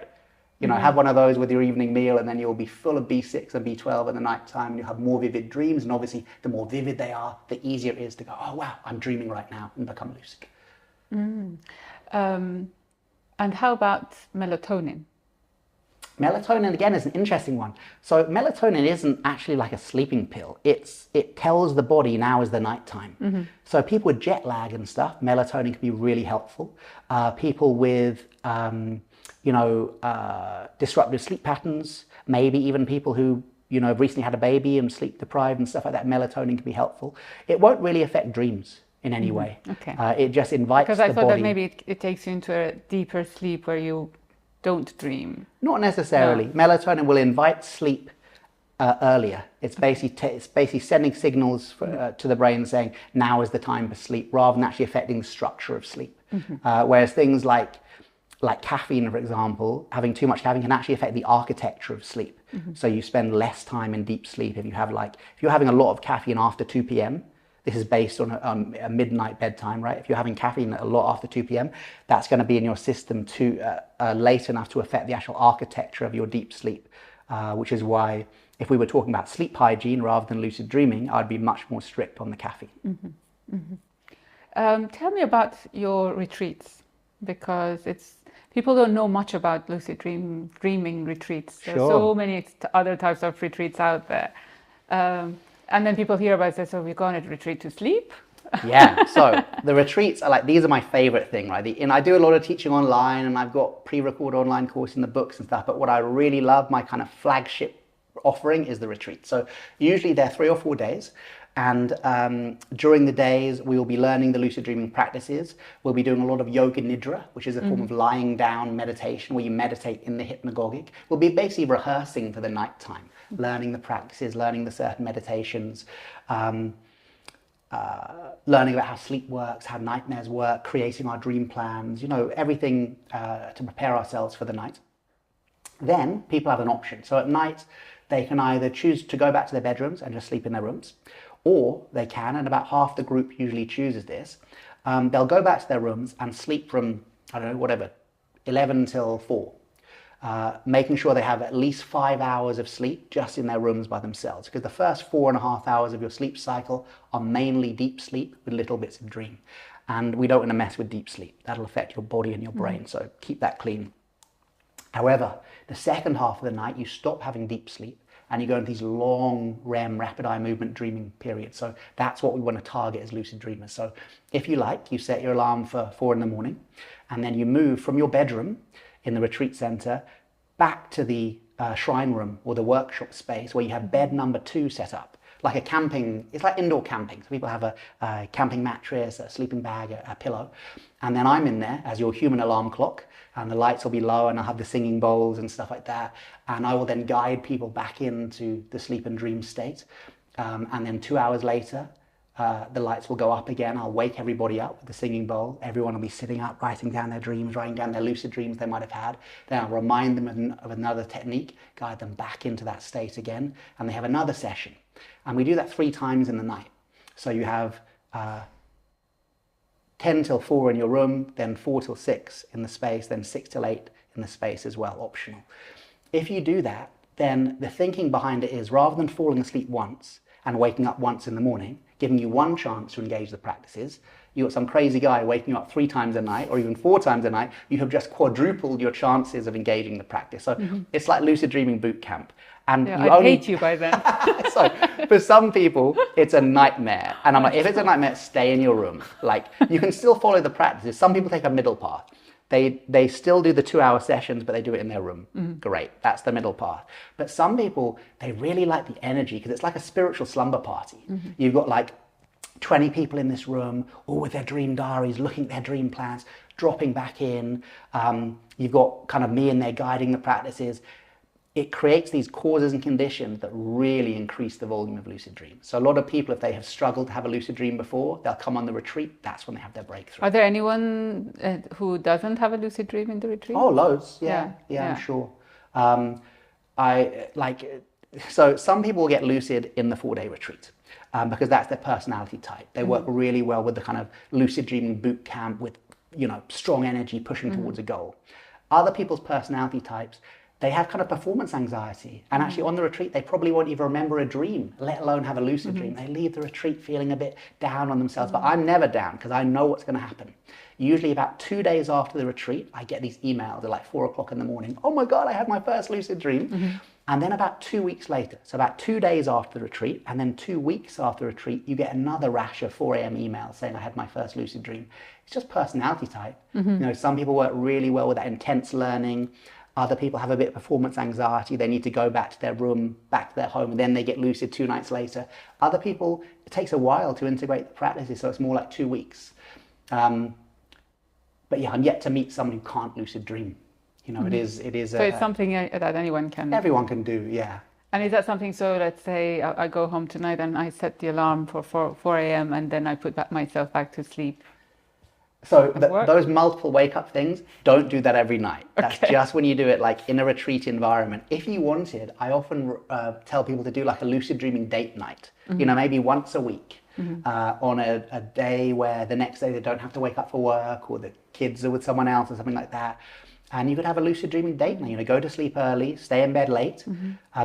Speaker 1: You know, have one of those with your evening meal and then you'll be full of B6 and B12 in the night time and you'll have more vivid dreams. And obviously, the more vivid they are, the easier it is to go, oh, wow, I'm dreaming right now and become lucid.
Speaker 2: And how about melatonin?
Speaker 1: Melatonin, again, is an interesting one. So melatonin isn't actually like a sleeping pill. It tells the body now is the nighttime. So people with jet lag and stuff, melatonin can be really helpful. People with, disruptive sleep patterns, maybe even people who, you know, have recently had a baby and sleep deprived and stuff like that, melatonin can be helpful. It won't really affect dreams in any way.
Speaker 2: Okay.
Speaker 1: It just invites the body.
Speaker 2: Because I thought that maybe it takes you into a deeper sleep where you don't dream.
Speaker 1: Not necessarily. No. Melatonin will invite sleep earlier. It's basically sending signals to the brain saying now is the time for sleep, rather than actually affecting the structure of sleep. Whereas things like caffeine, for example, having too much caffeine can actually affect the architecture of sleep. So you spend less time in deep sleep if you're having a lot of caffeine after 2 p.m. This is based on a midnight bedtime, right? If you're having caffeine a lot after 2 p.m., that's going to be in your system too late enough to affect the actual architecture of your deep sleep, which is why if we were talking about sleep hygiene rather than lucid dreaming, I'd be much more strict on the caffeine.
Speaker 2: Tell me about your retreats, because people don't know much about lucid dreaming retreats. There are so many other types of retreats out there. And then people hear about this, so we're going to retreat to sleep?
Speaker 1: Yeah, so the retreats are these are my favorite thing, right? And I do a lot of teaching online and I've got pre-recorded online course in the books and stuff, but what I really love, my kind of flagship offering is the retreat. So usually they're 3 or 4 days. And during the days, we will be learning the lucid dreaming practices. We'll be doing a lot of yoga nidra, which is a form of lying down meditation where you meditate in the hypnagogic. We'll be basically rehearsing for the nighttime, learning the practices, learning the certain meditations, learning about how sleep works, how nightmares work, creating our dream plans, you know, everything to prepare ourselves for the night. Then people have an option. So at night, they can either choose to go back to their bedrooms and just sleep in their rooms, or they can, and about half the group usually chooses this, they'll go back to their rooms and sleep from, 11 till 4, making sure they have at least 5 hours of sleep just in their rooms by themselves, because the first 4.5 hours of your sleep cycle are mainly deep sleep with little bits of dream. And we don't want to mess with deep sleep. That'll affect your body and your brain, so keep that clean. However, the second half of the night, you stop having deep sleep and you go into these long REM, rapid eye movement dreaming periods. So that's what we want to target as lucid dreamers. So if you like, you set your alarm for 4 in the morning and then you move from your bedroom in the retreat center back to the shrine room or the workshop space where you have bed number 2 set up. Like a camping, it's like indoor camping. So people have a camping mattress, a sleeping bag, a pillow. And then I'm in there as your human alarm clock, and the lights will be low and I'll have the singing bowls and stuff like that. And I will then guide people back into the sleep and dream state. And then 2 hours later, the lights will go up again. I'll wake everybody up with the singing bowl. Everyone will be sitting up, writing down their dreams, writing down their lucid dreams they might have had. Then I'll remind them of another technique, guide them back into that state again, and they have another session. And we do that 3 times in the night. So you have 10 till 4 in your room, then 4 till 6 in the space, then 6 till 8 in the space as well, optional. If you do that, then the thinking behind it is rather than falling asleep once and waking up once in the morning, giving you one chance to engage the practices, you got some crazy guy waking you up 3 times a night or even 4 times a night, you have just quadrupled your chances of engaging the practice. So it's like lucid dreaming boot camp. And
Speaker 2: yeah, I'd hate you by then.
Speaker 1: So for some people, it's a nightmare. And I'm like, if it's a nightmare, stay in your room. Like, you can still follow the practices. Some people take a middle path. They still do the 2-hour sessions, but they do it in their room. Great, that's the middle path. But some people, they really like the energy because it's like a spiritual slumber party. You've got like 20 people in this room, all with their dream diaries, looking at their dream plans, dropping back in. You've got kind of me in there guiding the practices. It creates these causes and conditions that really increase the volume of lucid dreams. So a lot of people, if they have struggled to have a lucid dream before, they'll come on the retreat. That's when they have their breakthrough.
Speaker 2: Are there anyone who doesn't have a lucid dream in the retreat?
Speaker 1: Oh, loads. Yeah, I'm sure. So some people will get lucid in the 4-day retreat because that's their personality type. They work really well with the kind of lucid dreaming boot camp with, strong energy pushing towards a goal. Other people's personality types, they have kind of performance anxiety, and actually on the retreat they probably won't even remember a dream, let alone have a lucid dream. They leave the retreat feeling a bit down on themselves, but I'm never down because I know what's going to happen. Usually about 2 days after the retreat, I get these emails at like 4 o'clock in the morning. Oh my God, I had my first lucid dream. And then about 2 weeks later, so about 2 days after the retreat, and then 2 weeks after the retreat, you get another rash of 4 a.m. emails saying I had my first lucid dream. It's just personality type. Some people work really well with that intense learning. Other people have a bit of performance anxiety. They need to go back to their room, back to their home, and then they get lucid 2 nights later. Other people, it takes a while to integrate the practices, so it's more like 2 weeks. But yeah, I'm yet to meet someone who can't lucid dream. It is.
Speaker 2: So it's something that anyone can.
Speaker 1: Everyone can do, yeah.
Speaker 2: And is that something? So let's say I go home tonight and I set the alarm for 4 a.m. and then I put myself back to sleep.
Speaker 1: So those multiple wake-up things, don't do that every night. That's just when you do it like in a retreat environment. If you wanted, I often tell people to do like a lucid dreaming date night, maybe once a week on a day where the next day they don't have to wake up for work or the kids are with someone else or something like that. And you could have a lucid dreaming date night, go to sleep early, stay in bed late,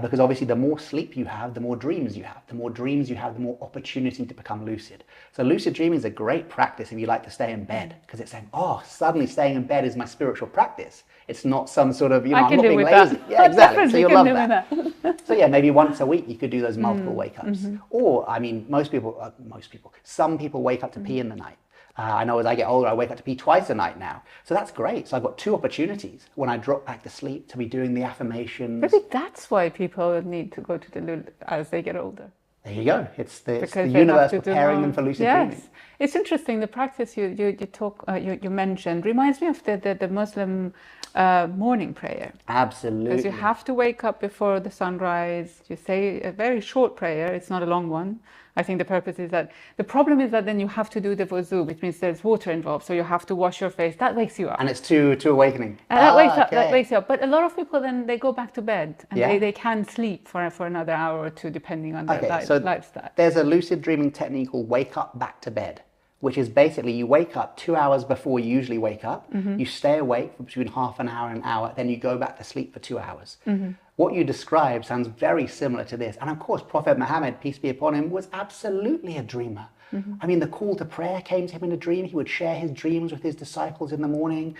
Speaker 1: because obviously the more sleep you have, the more dreams you have. The more dreams you have, the more opportunity to become lucid. So lucid dreaming is a great practice if you like to stay in bed, because it's saying, oh, suddenly staying in bed is my spiritual practice. It's not some sort of, I'm not being lazy.
Speaker 2: That.
Speaker 1: Yeah, exactly. So you'll love that. So yeah, maybe once a week you could do those multiple wake-ups. Or, some people wake up to pee in the night. I know as I get older, I wake up to pee twice a night now. So that's great. So I've got 2 opportunities when I drop back to sleep to be doing the affirmations.
Speaker 2: Maybe that's why people need to go to the Lul as they get older.
Speaker 1: There you go. It's the universe preparing them for lucid dreaming.
Speaker 2: It's interesting. The practice you mentioned reminds me of the Muslim morning prayer.
Speaker 1: Absolutely.
Speaker 2: Because you have to wake up before the sunrise. You say a very short prayer. It's not a long one. I think the purpose is that the problem is that then you have to do the wuzu, which means there's water involved. So you have to wash your face. That wakes you up.
Speaker 1: And it's too awakening.
Speaker 2: And that wakes you up. But a lot of people then they go back to bed and they can sleep for another hour or 2 depending on their lifestyle.
Speaker 1: There's a lucid dreaming technique called wake up back to bed, which is basically you wake up 2 hours before you usually wake up. You stay awake for between half an hour and an hour, then you go back to sleep for 2 hours. What you describe sounds very similar to this. And of course, Prophet Muhammad, peace be upon him, was absolutely a dreamer. I mean, the call to prayer came to him in a dream. He would share his dreams with his disciples in the morning.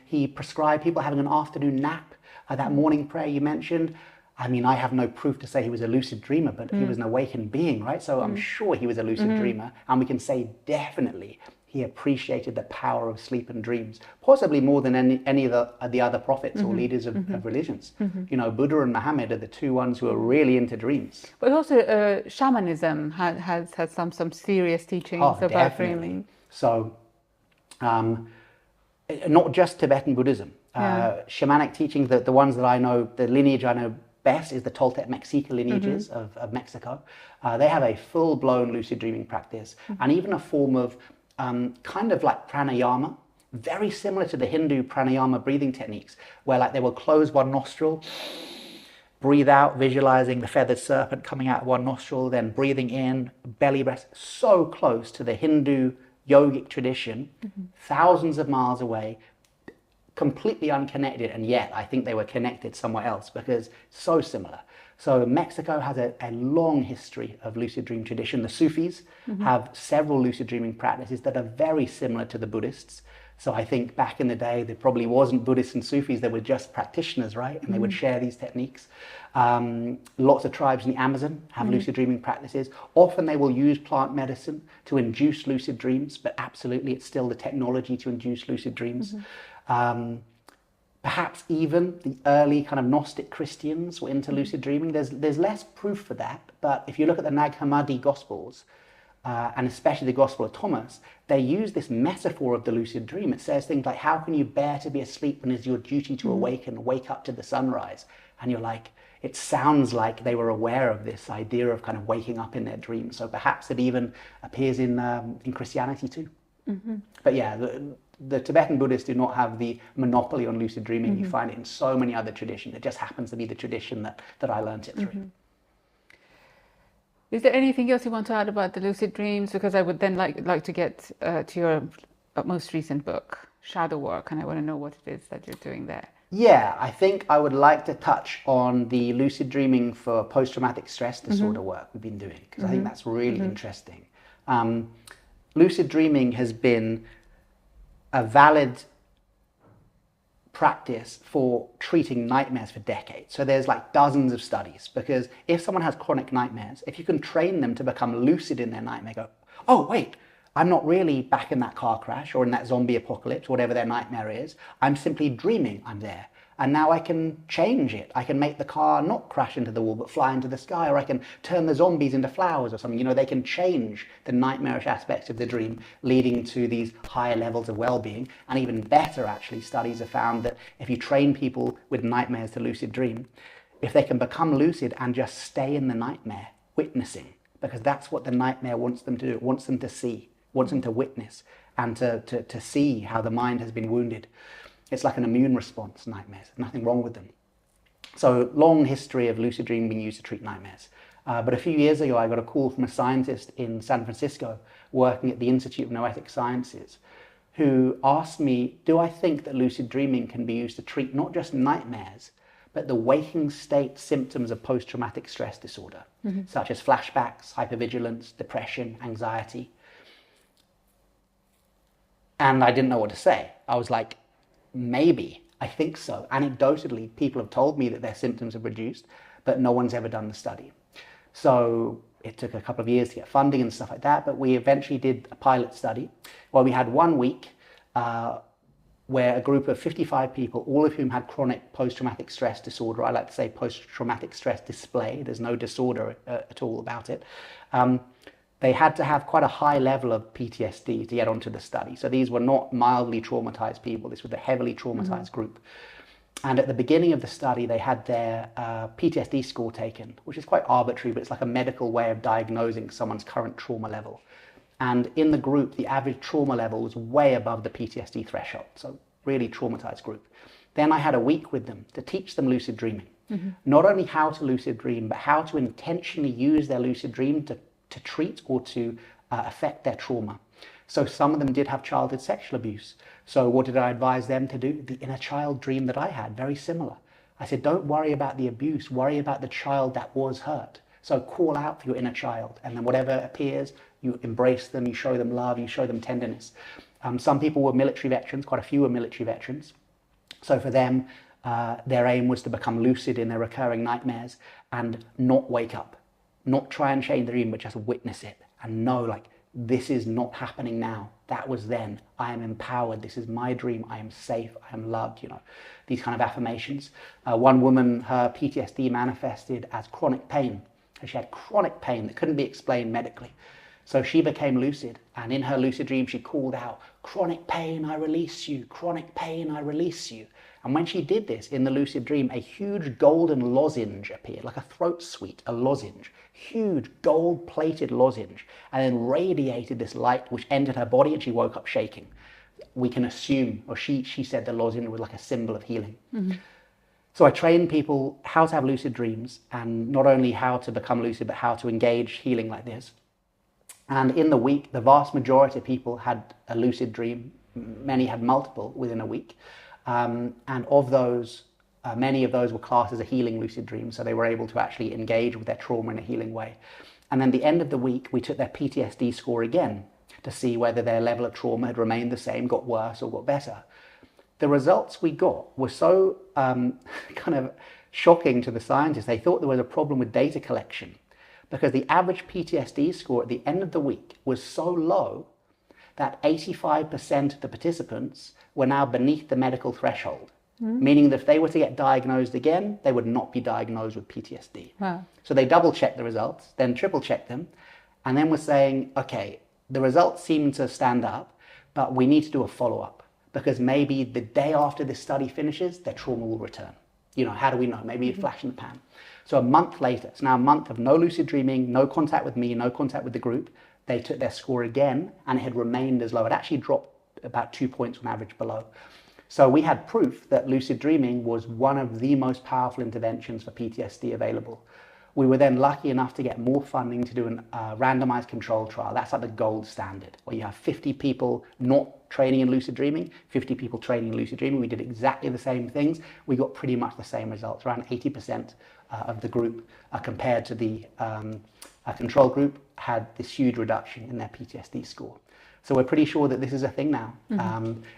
Speaker 1: He prescribed people having an afternoon nap, that morning prayer you mentioned. I mean, I have no proof to say he was a lucid dreamer, but he was an awakened being, right? So I'm sure he was a lucid dreamer. And we can say definitely he appreciated the power of sleep and dreams, possibly more than any of the other prophets or leaders of religions. Buddha and Muhammad are the 2 ones who are really into dreams.
Speaker 2: But also shamanism has some serious teachings about dreaming.
Speaker 1: So not just Tibetan Buddhism. Shamanic teachings, the ones that I know, the lineage I know best is the Toltec Mexica lineages of Mexico. They have a full-blown lucid dreaming practice and even a form of kind of like pranayama, very similar to the Hindu pranayama breathing techniques, where like they will close one nostril, breathe out, visualizing the feathered serpent coming out of one nostril, then breathing in, belly breath, so close to the Hindu yogic tradition, thousands of miles away, completely unconnected, and yet I think they were connected somewhere else because so similar. So Mexico has a long history of lucid dream tradition. The Sufis have several lucid dreaming practices that are very similar to the Buddhists. So I think back in the day, there probably wasn't Buddhists and Sufis, they were just practitioners, right? And they would share these techniques. Lots of tribes in the Amazon have lucid dreaming practices. Often they will use plant medicine to induce lucid dreams, but absolutely it's still the technology to induce lucid dreams. Perhaps even the early kind of Gnostic Christians were into lucid dreaming. There's less proof for that, but if you look at the Nag Hammadi Gospels, and especially the Gospel of Thomas, they use this metaphor of the lucid dream. It says things like, how can you bear to be asleep when it's your duty to awaken, wake up to the sunrise? And you're like, it sounds like they were aware of this idea of kind of waking up in their dreams. So perhaps it even appears in Christianity too. But yeah, the Tibetan Buddhists do not have the monopoly on lucid dreaming. You find it in so many other traditions. It just happens to be the tradition that I learned it through.
Speaker 2: Is there anything else you want to add about the lucid dreams? Because I would then like to get to your most recent book, Shadow Work, and I want to know what it is that you're doing there.
Speaker 1: Yeah, I think I would like to touch on the lucid dreaming for post-traumatic stress disorder work we've been doing, because I think that's really interesting. Lucid dreaming has been a valid practice for treating nightmares for decades. So there's like dozens of studies, because if someone has chronic nightmares, if you can train them to become lucid in their nightmare, go, oh wait, I'm not really back in that car crash or in that zombie apocalypse, whatever their nightmare is. I'm simply dreaming I'm there. And now I can change it. I can make the car not crash into the wall, but fly into the sky, or I can turn the zombies into flowers or something. You know, they can change the nightmarish aspects of the dream, leading to these higher levels of well-being. And even better, actually, studies have found that if you train people with nightmares to lucid dream, if they can become lucid and just stay in the nightmare, witnessing, because that's what the nightmare wants them to do. It wants them to see, wants them to witness, and to see how the mind has been wounded. It's like an immune response, nightmares. Nothing wrong with them. So long history of lucid dreaming being used to treat nightmares. But a few years ago, I got a call from a scientist in San Francisco working at the Institute of Noetic Sciences, who asked me, do I think that lucid dreaming can be used to treat not just nightmares, but the waking state symptoms of post-traumatic stress disorder, such as flashbacks, hypervigilance, depression, anxiety? And I didn't know what to say. I was like, maybe, I think so. Anecdotally, people have told me that their symptoms have reduced, but no one's ever done the study. So it took a couple of years to get funding and stuff like that, but we eventually did a pilot study where we had 1 week where a group of 55 people, all of whom had chronic post-traumatic stress disorder. I like to say post-traumatic stress display. There's no disorder at all about it. They had to have quite a high level of PTSD to get onto the study. So these were not mildly traumatized people. This was a heavily traumatized group. And at the beginning of the study, they had their PTSD score taken, which is quite arbitrary, but it's like a medical way of diagnosing someone's current trauma level. And in the group, the average trauma level was way above the PTSD threshold. So really traumatized group. Then I had a week with them to teach them lucid dreaming. Not only how to lucid dream, but how to intentionally use their lucid dream to treat or to affect their trauma. So some of them did have childhood sexual abuse. So what did I advise them to do? The inner child dream that I had, very similar. I said, don't worry about the abuse, worry about the child that was hurt. So call out for your inner child, and then whatever appears, you embrace them, you show them love, you show them tenderness. Some people were military veterans, quite a few were military veterans. So for them, their aim was to become lucid in their recurring nightmares and not wake up. Not try and change the dream, but just witness it and know, like, this is not happening now. That was then. I am empowered. This is my dream. I am safe. I am loved, you know, these kind of affirmations. One woman, her PTSD manifested as chronic pain. She had chronic pain that couldn't be explained medically. So she became lucid, and in her lucid dream, she called out, chronic pain, I release you. Chronic pain, I release you. And when she did this in the lucid dream, a huge golden lozenge appeared, like a throat sweet, a lozenge, huge gold-plated lozenge, and then radiated this light which entered her body, and she woke up shaking. We can assume, or she said the lozenge was like a symbol of healing. So I train people how to have lucid dreams, and not only how to become lucid, but how to engage healing like this. And in the week, the vast majority of people had a lucid dream. Many had multiple within a week. And of those, many of those were classed as a healing lucid dream, so they were able to actually engage with their trauma in a healing way. And then at the end of the week, we took their PTSD score again to see whether their level of trauma had remained the same, got worse, or got better. The results we got were so kind of shocking to the scientists. They thought there was a problem with data collection because the average PTSD score at the end of the week was so low that 85% of the participants were now beneath the medical threshold, meaning that if they were to get diagnosed again, they would not be diagnosed with PTSD.
Speaker 2: Wow.
Speaker 1: So they double-checked the results, then triple-checked them, and then were saying, okay, the results seem to stand up, but we need to do a follow-up because maybe the day after this study finishes, their trauma will return. You know, how do we know? Maybe a flash in the pan. So a month later, it's now a month of no lucid dreaming, no contact with me, no contact with the group. They took their score again and it had remained as low. It actually dropped about 2 points on average below. So we had proof that lucid dreaming was one of the most powerful interventions for PTSD available. We were then lucky enough to get more funding to do a randomized control trial. That's like the gold standard, where you have 50 people not training in lucid dreaming, 50 people training in lucid dreaming. We did exactly the same things. We got pretty much the same results. Around 80% of the group compared to the control group had this huge reduction in their PTSD score. So we're pretty sure that this is a thing now.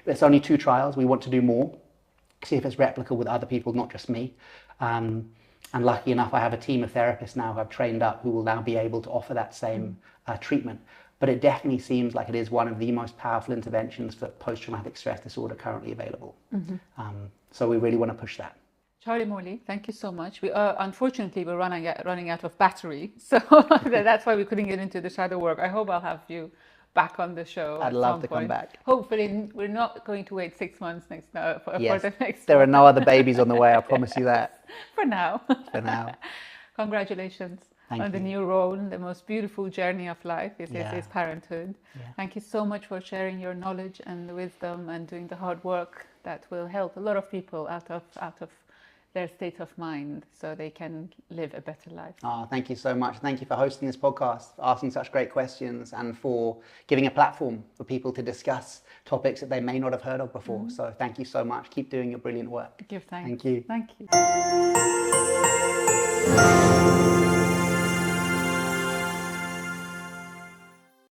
Speaker 1: It's only 2 trials. We want to do more, see if it's replicable with other people, not just me. And lucky enough, I have a team of therapists now who I've trained up who will now be able to offer that same treatment. But it definitely seems like it is one of the most powerful interventions for post-traumatic stress disorder currently available. So we really want to push that.
Speaker 2: Charlie Morley, thank you so much. We unfortunately we're running out of battery, so that's why we couldn't get into the shadow work. I hope I'll have you back on the show.
Speaker 1: I'd love to come back.
Speaker 2: Hopefully, we're not going to wait 6 months for the next.
Speaker 1: There are no other babies on the way. I promise you that.
Speaker 2: For now.
Speaker 1: For now.
Speaker 2: Congratulations
Speaker 1: Thank
Speaker 2: on
Speaker 1: you.
Speaker 2: the new role. The most beautiful journey of life is parenthood.
Speaker 1: Yeah.
Speaker 2: Thank you so much for sharing your knowledge and wisdom and doing the hard work that will help a lot of people out of their state of mind so they can live a better life.
Speaker 1: Oh, thank you so much. Thank you for hosting this podcast, asking such great questions, and for giving a platform for people to discuss topics that they may not have heard of before. So thank you so much. Keep doing your brilliant work.
Speaker 2: Give thanks.
Speaker 1: Thank you.
Speaker 2: Thank you.